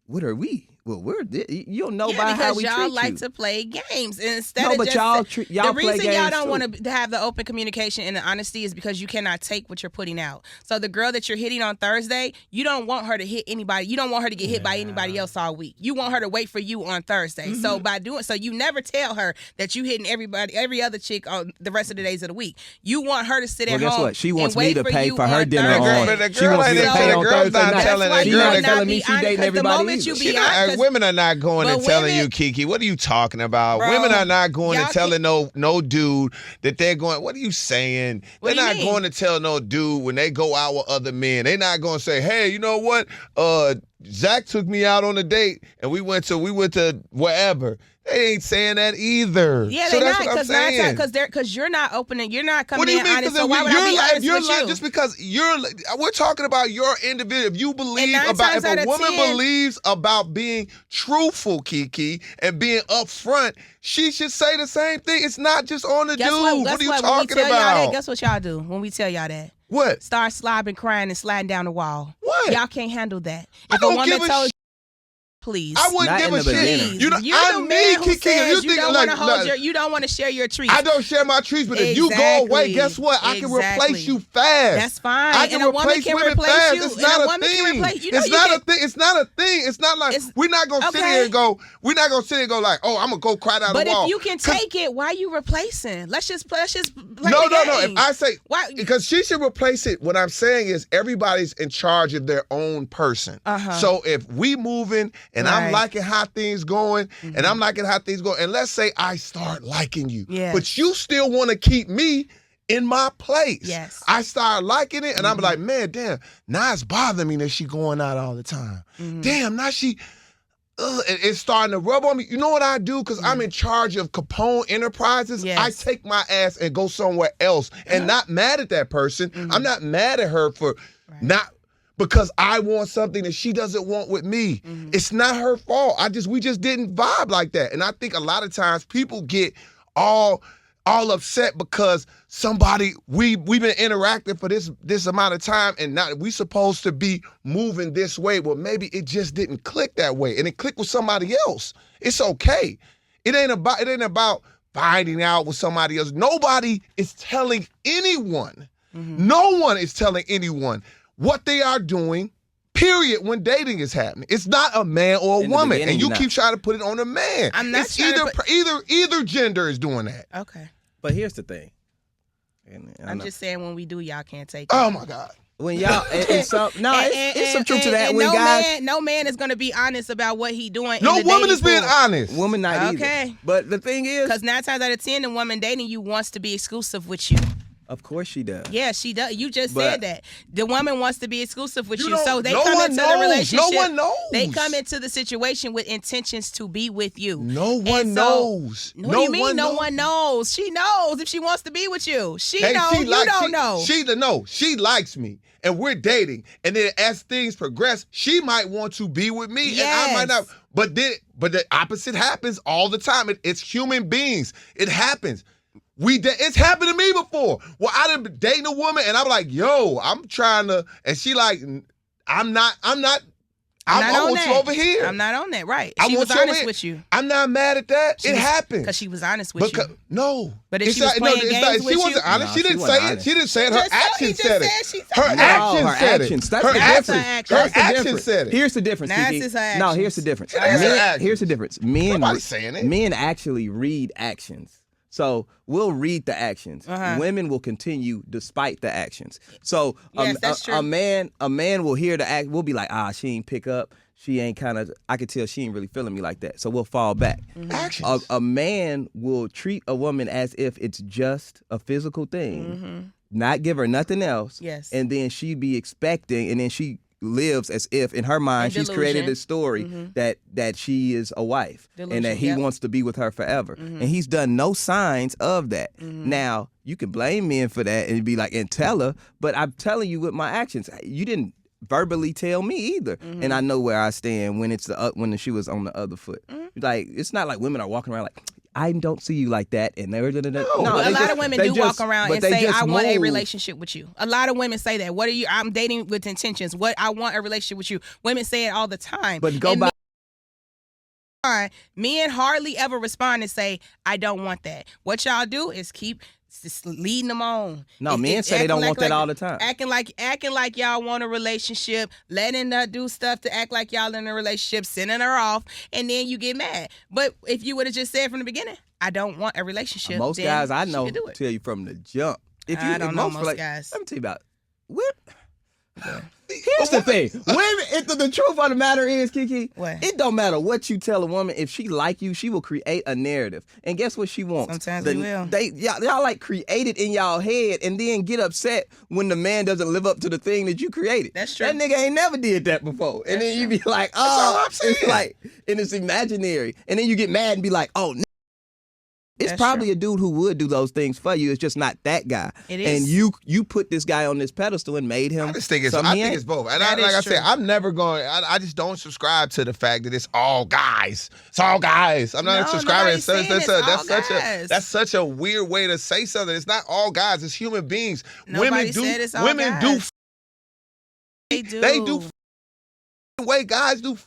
what are we? Well, you'll know by how we treat you. because y'all like to play games. And instead No, of but just y'all the play reason y'all games don't too. want to have the open communication and the honesty is because you cannot take what you're putting out. So the girl that you're hitting on Thursday, you don't want her to hit anybody. You don't want her to get hit by anybody else all week. You want her to wait for you on Thursday. So by doing so, you never tell her that you hitting every other chick on the rest of the days of the week. You want her to sit at home. Guess what? She wants and wait me to pay you for her on dinner Thursday. on. But the She girl wants me ain't to pay the on girl's Thursday not night. telling That's that why girl you that cannot me be she honest, dating 'cause the everybody moment you either. be honest, Women are not going and But telling women- you, KeKe. What are you talking about? Bro, Women are not going and y'all telling no dude that they're going. What are you saying? What They're do you not mean? going to tell no dude when they go out with other men. They're not going to say, "Hey, you know what? Zach took me out on a date and we went to wherever." They ain't saying that either. Yeah, so they're that's not what I'm saying. because you're not opening, you're not What coming do you in mean? honest. Because So why would I be honest with you? just because we're talking about your individual. If you believe nine about, times if out a of woman 10 believes about being truthful, KeKe, and being upfront, she should say the same thing. It's not just on the dude. What are you talking when we tell Y'all that, about? guess what y'all do when we tell y'all that? What? Start slobbing, crying, and sliding down the wall. What? Y'all can't handle that. I If a don't woman give a told shit. please. I wouldn't Not give in a the shit. beginning. You know, You're I the need man who KeKe. says you think don't like, want to hold you don't want to share your treats. I don't share my treats, but if you go away, Exactly. guess what? I can Exactly. replace you fast. That's fine. I can And a woman replace can women replace fast. you. It's And not a a woman can thing. replace- you know It's you not can- a thing. It's not a thing. It's not like It's- we're not gonna sit okay. here and go. We're not gonna sit here and go like, oh, I'm gonna go cry down But the wall. if you can take it, why are you replacing? Let's just play No. the If game. I say Why- because she should replace it. What I'm saying is everybody's in charge of their own person. Uh-huh. So if we moving and I'm Right. liking how things going, and I'm liking how things go, and let's say I start liking you, Yes. but you still want to keep me in my place. Yes. I start liking it, and I'm like, man, damn, now it's bothering me that she going out all the time. Damn, now she. It's starting to rub on me. You know what I do? Because I'm in charge of Kapone Enterprises. Yes. I take my ass and go somewhere else and not mad at that person. I'm not mad at her for not because I want something that she doesn't want with me. It's not her fault. We just didn't vibe like that. And I think a lot of times people get all upset because we've been interacting for this amount of time and now we supposed to be moving this way. Well, maybe it just didn't click that way and it clicked with somebody else. It's okay. It ain't about finding out with somebody else. Nobody is telling anyone. No one is telling anyone what they are doing, period, when dating is happening. It's not a man or a In the woman. beginning, And you you're keep not. trying to put it on a man. I'm not it's trying to either gender is doing that. Okay. But here's the thing. And I'm just saying when we do, y'all can't take it. Oh my God. when y'all it's some truth to that. And When no man is going to be honest about what he doing. No in the woman dating is being pool. honest. woman not Okay. either. But the thing is, Because 9 times out of 10, the woman dating you wants to be exclusive with you. of course she does. Yeah, she does. You just But- said that. The woman wants to be exclusive with You you. don't- So they no come one into knows. the relationship. No one knows. They come into the situation with intentions to be with you. No one And so- knows. What do you mean no one knows? She knows if she wants to be with you. She knows. You don't know. She likes me. And we're dating. And then as things progress, she might want to be with me. And I might not. Yes. But the opposite happens all the time. It's human beings. It happens. It's happened to me before. Well, I done been dating a woman and I'm like, yo, I'm trying to, and she like, I want you over here. I'm not on that, right. I She want was you over honest here. with you. I'm not mad at that. It happened. Because she was honest with you. No. But if she was playing games with she wasn't you? honest. No, she didn't she wasn't say it. honest. She didn't say it. Her Just so he actions just said it. said she's Her honest. actions her said actions. it. That's Her the actions. difference. Her That's the actions difference. said it. Here's the difference, Now KeKe. it's her No, actions. here's the difference. It is her actions. Here's the difference. Nobody's saying it. Men actually read actions. So we'll read the actions. Women will continue despite the actions. So Yes, that's true. a man will hear the act. We'll be like, she ain't pick up. She ain't I could tell she ain't really feeling me like that. So we'll fall back. Actions. A man will treat a woman as if it's just a physical thing, not give her nothing else. Yes. And then she be expecting, and then she lives as if in her mind she's created a story that she is a wife and that he wants to be with her forever. And he's done no signs of that. Now, you can blame men for that and be like, and tell her, but I'm telling you with my actions, you didn't verbally tell me either. And I know where I stand when it's when she was on the other foot. Like, it's not like women are walking around like, I don't see you like that. And they're no, a lot of women do walk around and say, I want a move. relationship with you. A lot of women say that. What are you? I'm dating with intentions. What I want a relationship with you. Women say it all the time. But go back. Men hardly ever respond and say, I don't want that. What y'all do is keep just leading them on. No, men say they don't want that all the time. Acting like y'all want a relationship, letting her do stuff to act like y'all in a relationship, sending her off, and then you get mad. But if you would have just said from the beginning, I don't want a relationship. Most then guys I she know could do it. tell you from the jump. I don't know most guys. Let me tell you about it. Here's the thing. Women, the truth of the matter is, KeKe, What? it don't matter what you tell a woman. If she like you, she will create a narrative. And guess what she wants? Sometimes we will. Y'all like create it in y'all head and then get upset when the man doesn't live up to the thing that you created. That's true. That nigga ain't never did that before. And then you be like, all I'm saying. it's like, and it's imaginary. And then you get mad and be like, it's That's probably true. a dude who would do those things for you. It's just not that guy. It is. And you put this guy on this pedestal and made him. I just think it's. something I he think ain't. it's both. And That like is I true. said, I'm never going. I just don't subscribe to the fact that it's all guys. It's all guys. I'm not No, subscribing. nobody's saying it's all guys. That's such a weird way to say something. It's not all guys. It's human beings. Nobody said it's all women guys. do. They do. They do. The way guys do.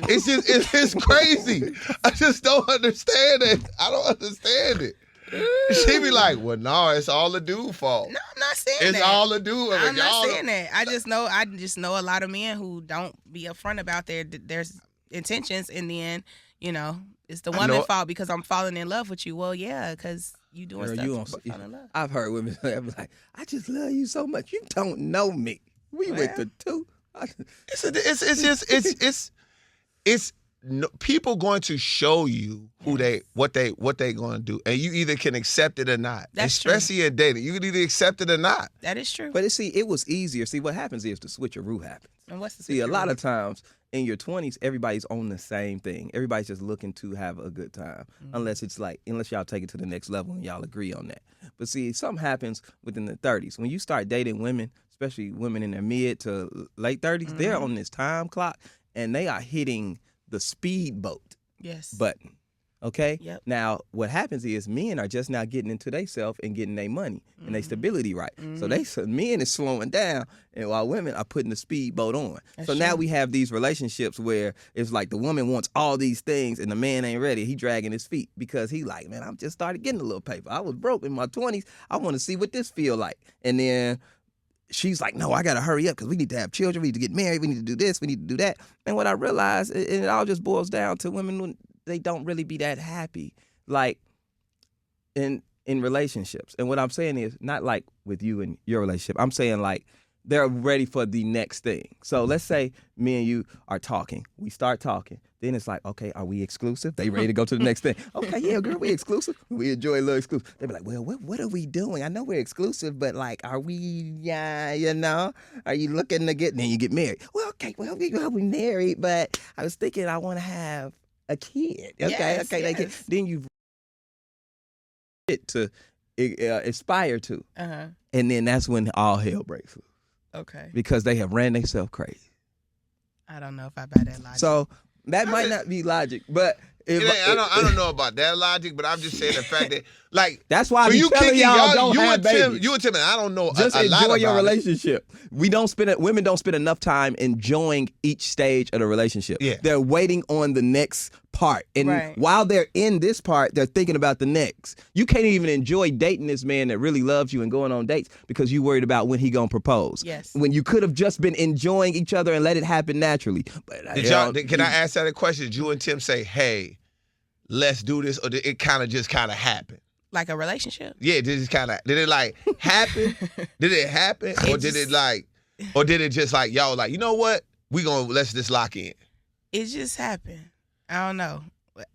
It's just it's crazy. I just don't understand it. I don't understand it. She be like, well, no, it's all the dude fault. No, I'm not saying It's that. all the dude. I'm not saying that. I just know a lot of men who don't be upfront about their intentions. In the end, it's the woman's fault because I'm falling in love with you. Well, yeah, because you doing stuff to fall in love. I've heard women say, I'm like, I just love you so much. You don't know me. We went to two. It's people going to show you what they going to do, and you either can accept it or not. That's true. Especially in dating, you can either accept it or not. That is true. But it was easier. See, what happens is the switcheroo happens. And what's the See, a lot switcheroo? of times in your 20s, everybody's on the same thing. Everybody's just looking to have a good time, unless y'all take it to the next level and y'all agree on that. But see, something happens within the 30s. When you start dating women, especially women in their mid to late 30s, they're on this time clock, and they are hitting the speedboat Yes. button. Okay? Yep. Now, what happens is men are just now getting into themselves and getting their money and their stability right. So men is slowing down, and while women are putting the speedboat on. That's so now true. we have these relationships where it's like the woman wants all these things and the man ain't ready. He dragging his feet because he like, man, I'm just started getting a little paper. I was broke in my 20s. I want to see what this feel like. And then she's like, no, I got to hurry up because we need to have children. We need to get married. We need to do this. We need to do that. And what I realized, and it all just boils down to women when they don't really be that happy, like in relationships. And what I'm saying is not like with you and your relationship. I'm saying like they're ready for the next thing. So let's say me and you are talking. We start talking. Then it's like, okay, are we exclusive? They ready to go to the next thing. Okay, yeah, girl, we exclusive. We enjoy a little exclusive. They be like, well, what are we doing? I know we're exclusive, but like, are we, are you looking to get, then you get married. Well, okay, well, we married, but I was thinking I want to have a kid. Okay, Yes, yes. Then you to aspire to. Uh-huh. And then that's when all hell breaks loose Okay. because they have ran themselves crazy. I don't know if I buy that logic. So That might not be logic, but I don't know about that logic, but I'm just saying the fact that, like, that's why I when be you telling kicking y'all y'all, don't you have and Tim, babies. and I don't know Just a lot enjoy your about it. relationship. Women don't spend enough time enjoying each stage of the relationship. Yeah. They're waiting on the next part. And while they're in this part, they're thinking about the next. You can't even enjoy dating this man that really loves you and going on dates because you worried about when he gonna propose. Yes. When you could have just been enjoying each other and let it happen naturally. But Can I ask that a question? Did you and Tim say, hey, let's do this, or did it kind of happen? Like a relationship? Yeah, did it like happen? Did it happen? Or did it just like, y'all like, you know what? Let's just lock in. It just happened. I don't know.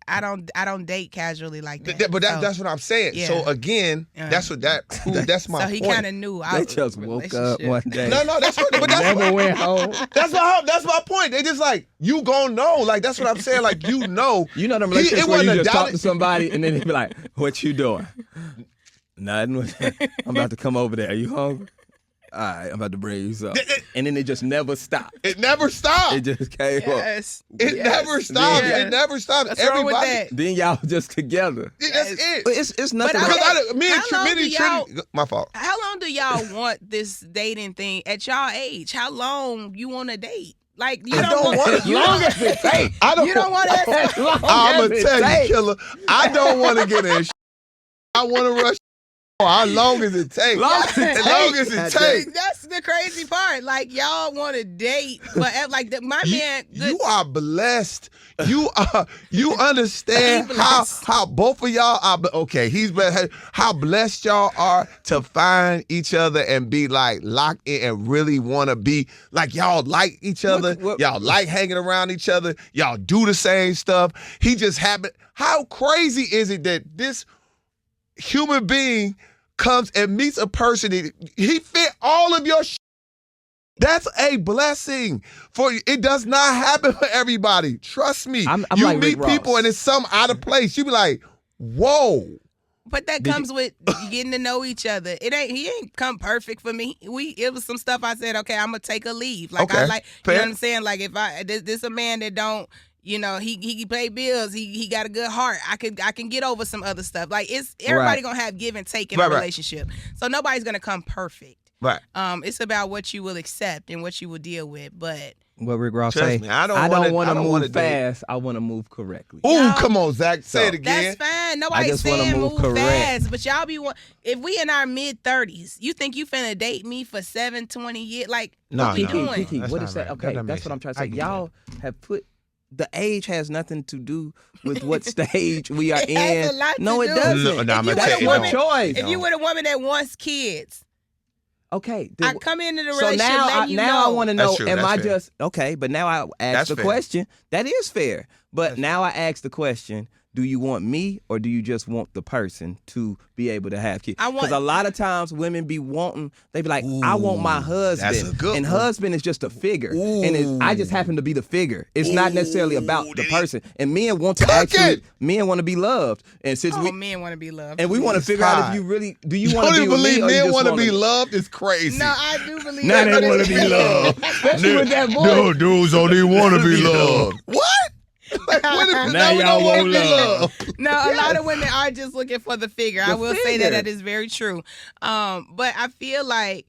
I don't date casually like that. But that's what I'm saying. Yeah. So again, that's my So point. he kind of knew. They just woke up one day. No, that's what. But never went home. That's my point. They just like, you gon' know. Like, that's what I'm saying. Like, you know. You know them relationships where you just talk to somebody and then they be like, what you doing? Nothing. I'm about to come over there. Are you hungry? All right, I'm about to bring you something. And then it just never stopped. It never stopped. It just came up. It never stopped. Yeah. It never stopped. What's wrong with that? Then y'all just together. That's it. But it's nothing. My fault. How long do y'all want this dating thing at y'all age? How long you want to date? Like, you don't want as long as it takes. You don't want to. As long I'm as going to it tell you, takes. Killer, I don't want to get in. I want to rush. How long as it takes? As long as it takes. That's the crazy part. Like, y'all want to date, but like my man. You are blessed. You understand how both of y'all are. Okay, he's blessed. How blessed y'all are to find each other and be like locked in and really want to be like, y'all like each other. Y'all like hanging around each other. Y'all do the same stuff. He just happened. How crazy is it that this human being comes and meets a person that he fit all of your That's a blessing. It does not happen for everybody. Trust me. I'm you like meet Rick people Ross. and it's something out of place. You be like, whoa. But that comes with getting to know each other. He ain't come perfect for me. It was some stuff I said, okay, I'm gonna take a leave. Like, okay. I like, you know what I'm saying? Like, if this a man that don't, you know, he can pay bills. He got a good heart. I can get over some other stuff. Like, it's everybody gonna have give and take in a relationship. So nobody's gonna come perfect. Right. It's about what you will accept and what you will deal with. But what Rick Ross Trust say? me, I don't want to wanna move fast. I want to move correctly. Ooh, come on, Zach. Say it again. That's fine. I Nobody's just wanna saying move move correct. fast. But y'all be if we in our mid-30s, you think you finna date me for 20 years? Like, what we doing? KeKe, That's what not is that? right. Okay, That that's what I'm trying to say. I get Y'all have put the age has nothing to do with what stage we are It has in. a lot to No, it do. doesn't. No, I'm If gonna you tell with you. a Your woman- choice. If you with a woman that wants kids, Okay. I come into the So relationship now, letting you now know. I want to know, That's true, am that's I fair. just, okay, but now I ask That's the fair. question. That is fair. But now I ask the question, do you want me or do you just want the person to be able to have kids? Because a lot of times women be wanting, they be like, I want my husband. that's a good and one. husband is just a figure. And I just happen to be the figure. It's not necessarily about the person. And men want to men want to be loved. And since men want to be loved. and we want to figure out if you really, do you want don't to be even with me believe or you men just want to wanna be loved? It's crazy. No, I do believe Now that. they want to be loved. Especially with that voice. No, dudes only want to be loved. What? Like, Now y'all want love. No, a lot of women are just looking for the figure. I will say figure. that is very true. But I feel like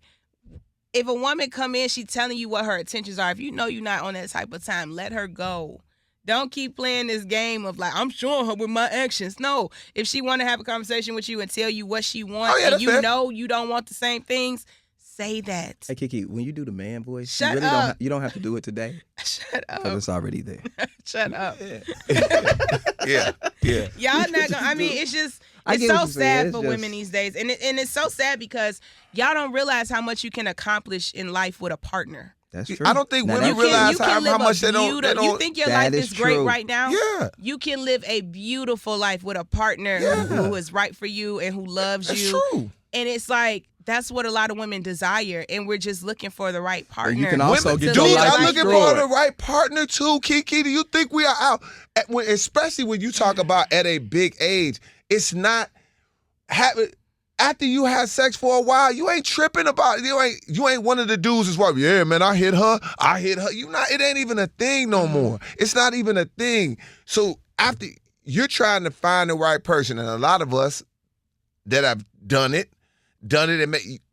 if a woman come in, she telling you what her intentions are. If you know you're not on that type of time, let her go. Don't keep playing this game of like, I'm showing her with my actions. No, if she want to have a conversation with you and tell you what she wants, and that's you fair. know you don't want the same things, say that. Hey, KeKe, when you do the man voice, Shut you really up. you don't have to do it today Shut because up. it's already there. Shut up. Yeah. Y'all not gonna. I mean, it's just I it's get what so you're saying. sad It's for just- women these days, and it's so sad because y'all don't realize how much you can accomplish in life with a partner. That's true. I don't think Now, women that's- realize You can how live much a they don't. beautiful. You think your That life is is great true. right now? Yeah. You can live a beautiful life with a partner who is right for you and who loves That's you. true. And it's like that's what a lot of women desire, and we're just looking for the right partner. you can also Women, get your dudes life are looking destroyed. for the right partner too, KeKe. Do you think we are out? Especially when you talk about at a big age, it's not having. after you had sex for a while, you ain't tripping about it. You ain't one of the dudes that's like, yeah, man, I hit her. It ain't even a thing no more. It's not even a thing. So after you're trying to find the right person, and a lot of us that have done it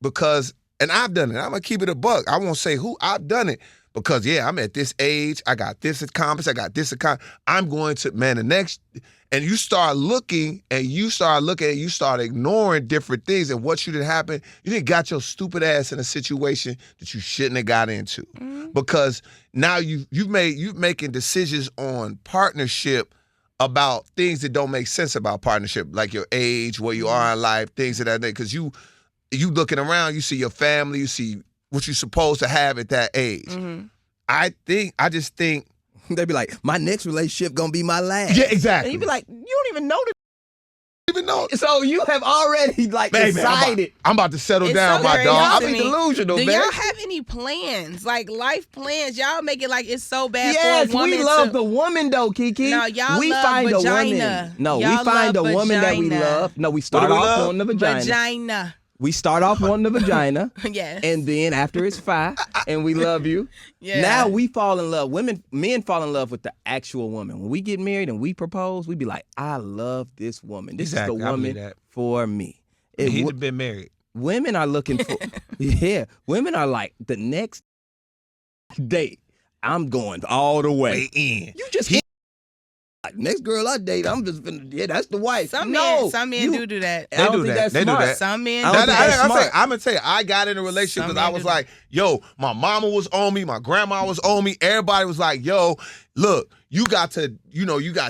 because, and I've done it. I'm gonna keep it a buck. I won't say who. I've done it because I'm at this age. I got this accomplished. I got this accomplished. I'm going to the next. And you start looking, and you start ignoring different things, and what should have happened? You didn't got your stupid ass in a situation that you shouldn't have got into, because now you're making decisions on partnership about things that don't make sense about partnership, like your age, where you are in life, things of that nature. Because you looking around, you see your family, you see what you're supposed to have at that age. I just think. They be like, my next relationship gonna be my last. Yeah, exactly. And you be like, you don't even know the. So you have already decided. I'm about to settle down, so my crazy dog. to I'll be me. delusional, Do man. y'all have any plans, like life plans? Y'all make it like it's so bad Yes, for a woman we love to... the woman though, KeKe. No, y'all we love find vagina. a woman. No, Y'all we find a love woman that we vagina. love. No, we start off on the vagina. Vagina. We start off on the vagina. Yes. And then after it's 5 and we love you. Yeah. Now we fall in love. Men fall in love with the actual woman. When we get married and we propose, we be like, I love this woman. This Exactly, is I the believe woman that. for me. He'd have been married. Women are looking for, women are like, the next date, I'm going all the way. in. You just next girl I date, I'm just finna, that's the wife. Some no, men do that. I don't do think that. that's They do smart. that. Some men I do don't think that. that's smart. I'm gonna tell you, I got in a relationship Some because I men was do like, yo, my mama was on me, my grandma was on me. Everybody was like, yo, look, you got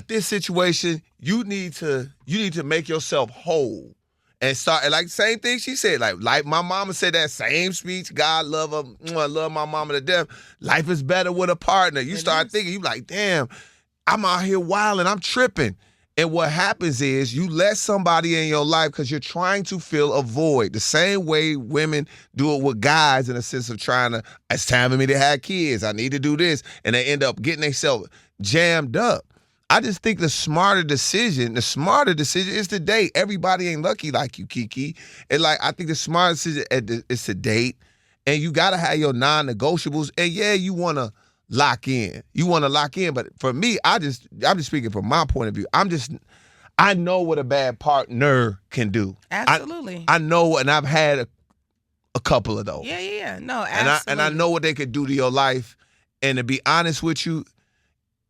this situation. You need to make yourself whole. And start, and like same thing she said, like my mama said that same speech. God love her, I love my mama to death. Life is better with a partner. You start thinking, you like, damn, I'm out here wilding, I'm tripping. And what happens is you let somebody in your life because you're trying to fill a void. The same way women do it with guys in a sense of trying to, it's time for me to have kids. I need to do this. And they end up getting themselves jammed up. I just think the smarter decision is to date. Everybody ain't lucky like you, KeKe. And I think the smarter decision is to date. And you got to have your non-negotiables. And yeah, you want to lock in. But for me, I'm just speaking from my point of view. I know what a bad partner can do. Absolutely. I know, and I've had a couple of those. Yeah. No, absolutely. And I know what they could do to your life. And to be honest with you,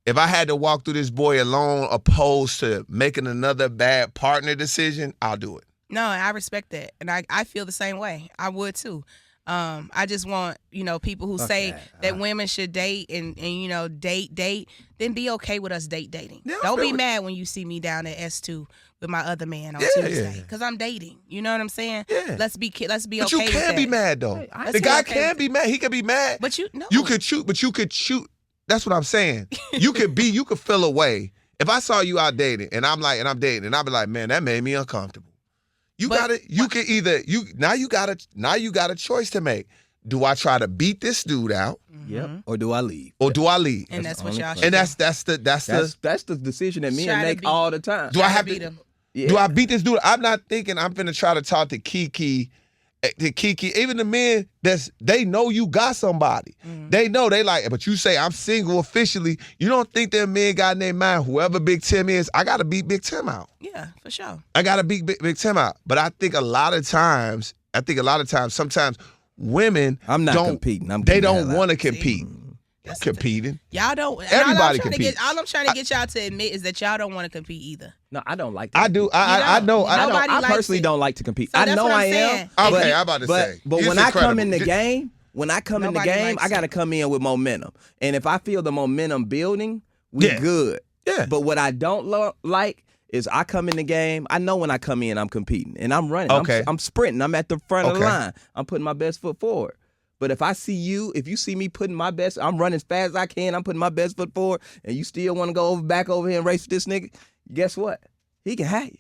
if I had to walk through this boy alone opposed to making another bad partner decision, I'll do it. No, I respect that. And I feel the same way. I would too. I just want, people who say that women should date and date, then be okay with us dating. Yeah, Don't be mad when you see me down at S2 with my other man on Tuesday. Because I'm dating. You know what I'm saying? Yeah. Let's be okay with that. But you can be mad, though. The guy can be mad. He can be mad. But you could shoot. That's what I'm saying. You could feel a way. If I saw you out dating and I'm dating and I'll be like, man, that made me uncomfortable. Now you got a choice to make. Do I try to beat this dude out? Yep. Or do I leave? And that's what y'all should And do. that's the decision that men make all the time. Do I have beat to him? Yeah. Do I beat this dude? I'm not thinking I'm finna try to talk to KeKe. Even the men they know you got somebody. They know, they like, but you say I'm single officially. You don't think that men got in their mind, whoever Big Tim is, I gotta beat Big Tim out. Yeah, for sure. I gotta beat Big Tim out. But I think a lot of times, sometimes women competing. They don't want to compete. Competing. Y'all don't. Everybody competes. All I'm trying to get y'all to admit is that y'all don't want to compete either. No, I don't like to I do. I know. I personally don't like to compete. So I that's know what I'm I am. saying. Okay, I'm about to say. But when I come in the game, Nobody likes I got to come in with momentum. And if I feel the momentum building, we Yeah. good. Yeah. But what I don't like is I come in the game. I know when I come in, I'm competing and I'm running. Okay. I'm sprinting. I'm at the front of the Okay. line. I'm putting my best foot forward. But if you see me putting my best, I'm running as fast as I can. I'm putting my best foot forward, and you still want to go back over here and race with this nigga, guess what? He can have you.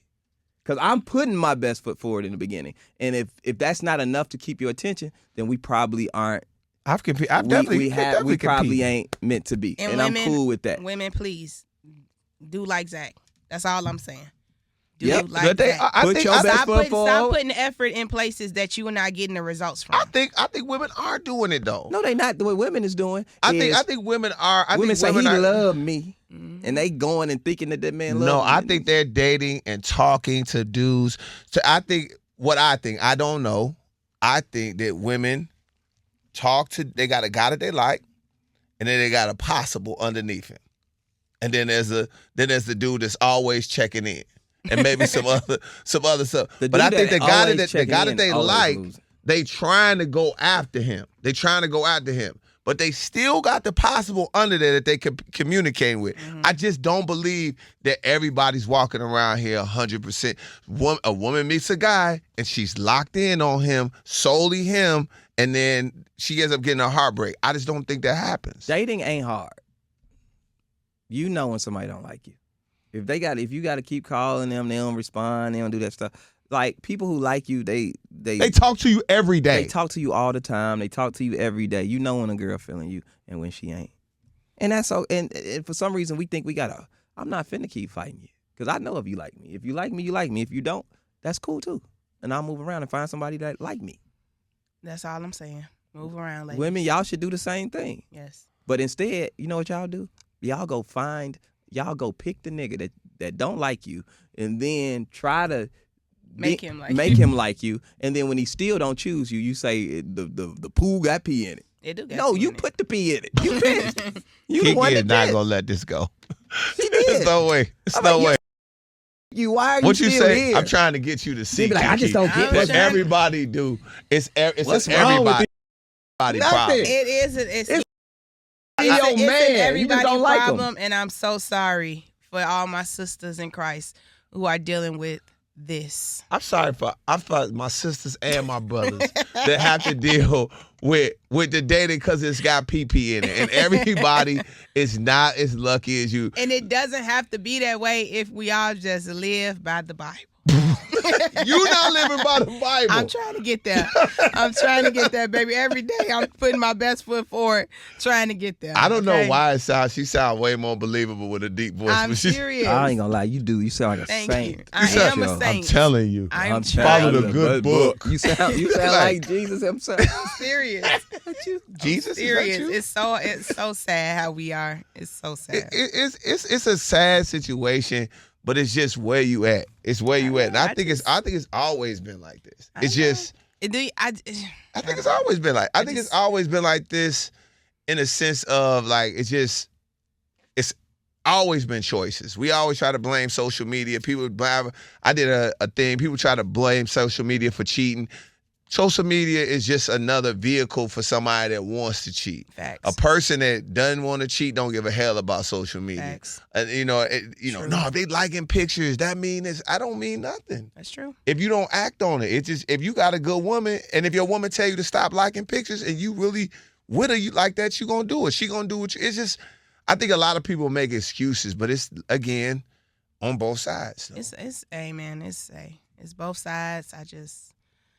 Because I'm putting my best foot forward in the beginning. And if that's not enough to keep your attention, then we probably aren't. I've definitely We probably competed. ain't meant to be. And women, I'm cool with that. Women, please do like Zach. That's all I'm saying. do Yep. like that. I Put think your I, best Stop foot putting, stop forward. putting effort in places that you are not getting the results from. I think women are doing it though. No, they not. What women is doing. I is think women are. women say he are, love me, and they going and thinking that man love No, me. I think they're dating and talking to dudes. So I don't know. I think that women they got a guy that they like, and then they got a possible underneath him. And then there's the dude that's always checking in. And maybe some other stuff. But I think the guy that they like, they trying to go after him. They trying to go after him. But they still got the possible under there that they can communicate with. I just don't believe that everybody's walking around here 100%. A woman meets a guy and she's locked in on him, solely him, and then she ends up getting a heartbreak. I just don't think that happens. Dating ain't hard. You know when somebody don't like you. If you got to keep calling them, they don't respond, they don't do that stuff. Like people who like you, they talk to you every day. They talk to you all the time. They talk to you every day. You know when a girl feeling you and when she ain't. And that's so. And for some reason we think I'm not finna keep fighting you because I know if you like me. If you like me, you like me. If you don't, that's cool too. And I'll move around and find somebody that like me. That's all I'm saying. Move around, ladies. Women, y'all should do the same thing. Yes. But instead, you know what y'all do? Y'all go pick the nigga that don't like you, and then try to make him like you. And then when he still don't choose you, you say the pool got pee in it. It do got No, pee you in it. put the pee in it. You finished. You the one KeKe is that not did. gonna let this go. She did. There's no way. There's I'm no like, way. Why are you What you still say? here? I'm trying to get you to see. Be like, I just don't get what what- everybody do. It's What's an wrong with everybody Nothing. problem. It is. It's your an man. You just everybody don't like 'em. problem, and I'm so sorry for all my sisters in Christ who are dealing with this. I'm sorry for my sisters and my brothers that have to deal with the dating because it's got PP in it, and everybody is not as lucky as you. And it doesn't have to be that way if we all just live by the Bible. You not living by the Bible. I'm trying to get there. I'm trying to get there, baby. Every day I'm putting my best foot forward, trying to get there. I don't know okay? why she sounds way more believable with a deep voice. I'm but she- serious. I ain't gonna lie, you sound like a Thank saint. you. I am a Sure. saint. I'm telling you. I am I'm Follow telling the you, good book. You sound like Jesus himself. serious. Jesus, Serious. is that you? It's so sad how we are. It's so sad. It's a sad situation, but it's just where you at. It's where you at. And I think it's always been like this. It's just I think it's always been like it's always been like this in a sense of like it's always been choices. We always try to blame social media. I did a thing. People try to blame social media for cheating. Social media is just another vehicle for somebody that wants to cheat. Facts. A person that doesn't want to cheat don't give a hell about social media. Facts. No, if they liking pictures, that I don't mean nothing. That's true. If you don't act on it, it's just if you got a good woman, and if your woman tell you to stop liking pictures, and you really with her, you like that, you gonna do it. She gonna do it. It's just, I think a lot of people make excuses, but it's again on both sides. So. It's both sides. I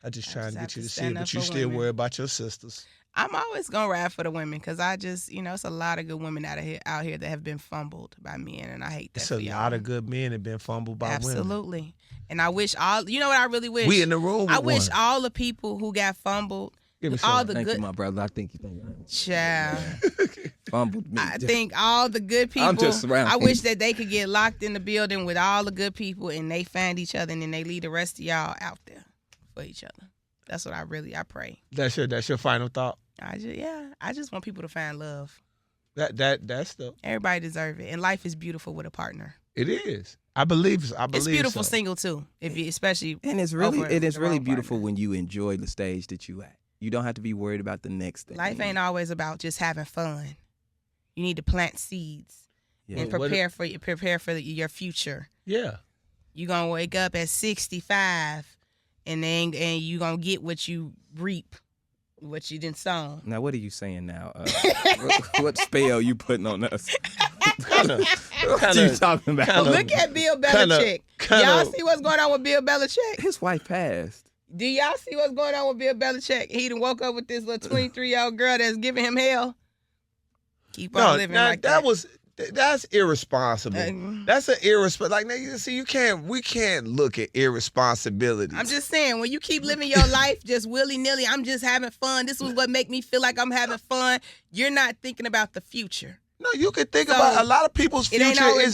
just trying to have get you to to see it, stand but up you for still women. worry about your sisters. I'm always gonna ride for the women because I just, it's a lot of good women out here that have been fumbled by men, and I hate that. It's for a y'all. lot of good men that have been fumbled by women. Absolutely. And I wish you know what I really wish? We in the room with I wish one. all the people who got fumbled, Give me all some. the Thank good you, my brother. I think you think child. fumbled me. I think all the good people. I'm just surrounded. I wish that they could get locked in the building with all the good people, and they find each other, and then they leave the rest of y'all out there for each other. That's what I pray. That's your final thought. I just want people to find love. That's Everybody deserve it, and life is beautiful with a partner. it is. I believe. It's beautiful so. single too, if you, especially. And it's over really the wrong beautiful partner. when you enjoy the stage that you at. You don't have to be worried about the next thing. Life ain't always about just having fun. You need to plant seeds Yeah. and What- prepare for your future. Yeah. You gonna wake up at 65, and you gonna get what you reap, what you done sown. Now, what are you saying now? What spell you putting on us? What you talking about? Look at Bill Belichick. Y'all see what's going on with Bill Belichick? His wife passed. Do y'all see what's going on with Bill Belichick? He done woke up with this little 23-year-old girl that's giving him hell. Keep on living like that. That's irresponsible. That's an irresponsible. Like, now you see, we can't look at irresponsibilities. I'm just saying, when you keep living your life just willy-nilly, I'm just having fun. This was what make me feel like I'm having fun. You're not thinking about the future. No, you can think about a lot of people's future. Is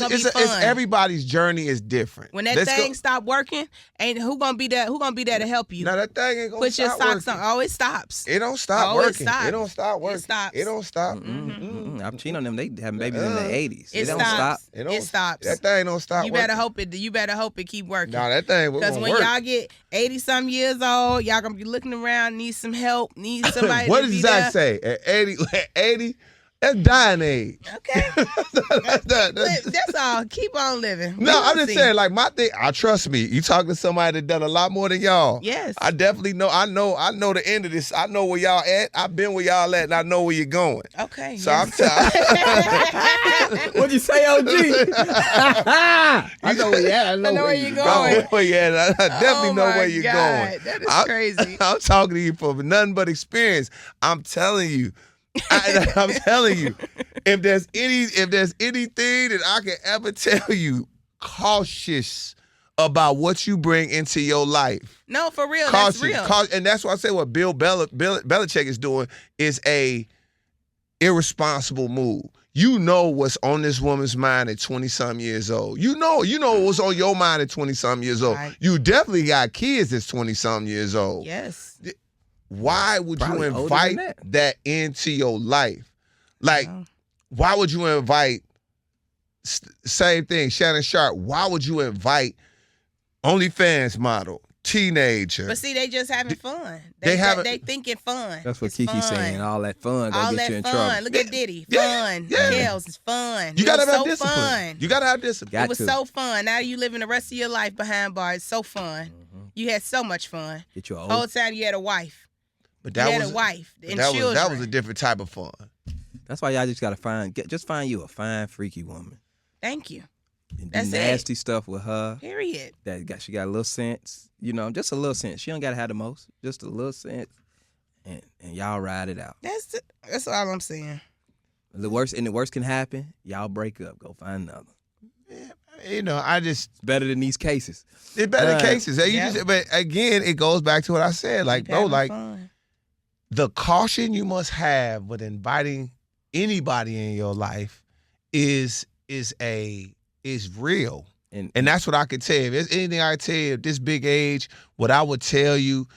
everybody's journey is different. When that thing stop working, ain't who gonna be there? Who gonna be there to help you? No, that thing ain't gonna put stop your socks working. on. Oh, it stops. It don't stop working. It don't stop working. It stops. It don't stop. I've seen on them. They having babies in the 80s. It don't stop. It stops. That thing don't stop. You better hope it. You better hope it keep working. No, that thing will because when y'all get 80-some years old, y'all gonna be looking around, need some help, need somebody. What to does be Zach there. say? At 80. That's dying age. Okay. That's all. Keep on living. No, I'm just saying, like, my thing, trust me, you talking to somebody that done a lot more than y'all. Yes. I definitely know. I know the end of this. I know where y'all at. I've been where y'all at, and I know where you're going. Okay. So I'm telling What'd you say, OG? I know where you at. I know where you're going. Where you at. I definitely know where you're going. That is crazy. I'm talking to you from nothing but experience. I'm telling you. I'm telling you, if there's anything that I can ever tell you, cautious about what you bring into your life. No, for real, Cautious, that's real. and that's why I say what Bill Belichick is doing is a irresponsible move. You know what's on this woman's mind at 20-some years old. You know what's on your mind at 20-some years old. Right. You definitely got kids that's 20-some years old. Yes. Why would Probably you older invite than that into your life? Like, why would you invite, same thing, Shannon Sharp, why would you invite OnlyFans model, teenager? But see, they just having fun. They thinking fun. That's what It's KeKe fun. saying. All that fun gonna get you in trouble. Look at Diddy. Yeah. Fun. Yeah. Kels is fun. You gotta It was have so discipline. fun. You gotta have discipline. It was so fun. Now you living the rest of your life behind bars. So fun. You had so much fun. Get your Whole old. time you had a wife. But You had a wife and children. that was a different type of fun. That's why y'all just gotta find you a fine, freaky woman. Thank you. And That's do it. nasty stuff with her. Period. She got a little sense. Just a little sense. She don't gotta have the most. Just a little sense. And y'all ride it out. That's all I'm saying. The worst can happen. Y'all break up. Go find another. It's Better than these cases. better cases. Yeah. But again, it goes back to what I said. Like, Keep bro, having like, fun. the caution you must have with inviting anybody in your life is real. And that's what I could tell you. If there's anything I could tell you at this big age, what I would tell you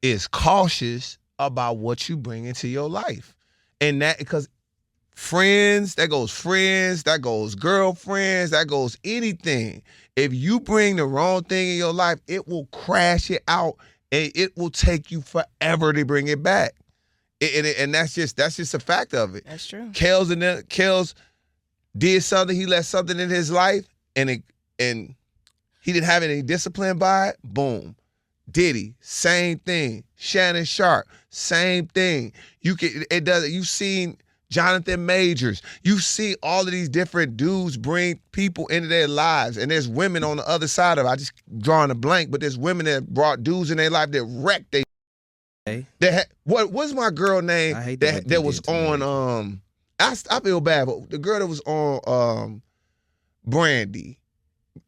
is cautious about what you bring into your life. And that, because friends, that goes girlfriends, that goes anything. If you bring the wrong thing in your life, it will crash it out, and it will take you forever to bring it back. And that's just a fact of it. That's true. Kels did something. He let something in his life, and he didn't have any discipline by it. Boom. Diddy, same thing. Shannon Sharp, same thing. You've seen Jonathan Majors. You see all of these different dudes bring people into their lives, and there's women on the other side of it. I just drawing a blank, but there's women that brought dudes in their life that wrecked their. Hey. What's my girl name I hate that that was on? I feel bad, but the girl that was on Brandy,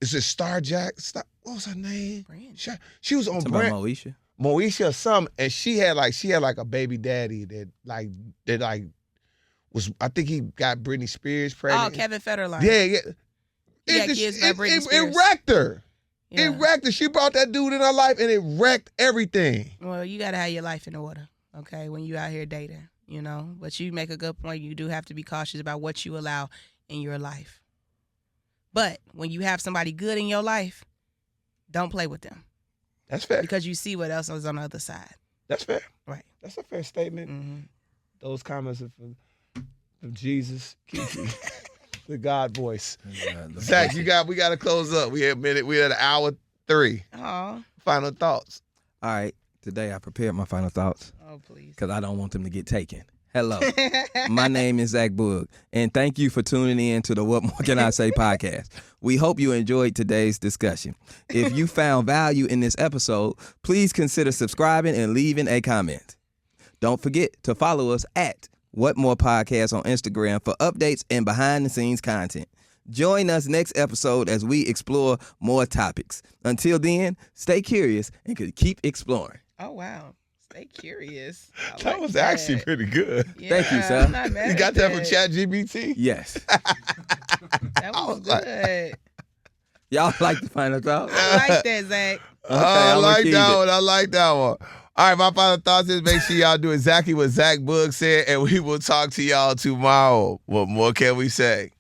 is it Starjack? What was her name? Brandy. She was on Talking about Brandy. Moesha. Moesha or something, and she had like a baby daddy that was, I think he got Britney Spears pregnant. Oh, Kevin Federline. Yeah. Yeah, kids by Britney Spears. It wrecked her. Yeah. It wrecked her. She brought that dude in her life, and it wrecked everything. Well, you gotta have your life in order, okay? When you out here dating, But you make a good point. You do have to be cautious about what you allow in your life. But when you have somebody good in your life, don't play with them. That's fair. Because you see what else is on the other side. That's fair. Right. That's a fair statement. Mm-hmm. Those comments are from Jesus, KeKe, the God voice. Zach, we got to close up. We had a minute. We had an hour 3. Oh. Final thoughts. All right. Today I prepared my final thoughts Oh, please. because I don't want them to get taken. Hello. My name is Zach Boog, and thank you for tuning in to the What More Can I Say podcast. We hope you enjoyed today's discussion. If you found value in this episode, please consider subscribing and leaving a comment. Don't forget to follow us at What More Podcast on Instagram for updates and behind-the-scenes content. Join us next episode as we explore more topics. Until then, stay curious and keep exploring. Oh, wow. Stay curious. That was actually pretty good. Yeah, Thank you, sir. I'm not mad You at got that from ChatGPT? Yes. That was good. Y'all like the final thought? I like that, Zach. Okay, I I'ma like keep that it. one. I like that one. All right, my final thoughts is make sure y'all do exactly what Zach Boog said, and we will talk to y'all tomorrow. What more can we say?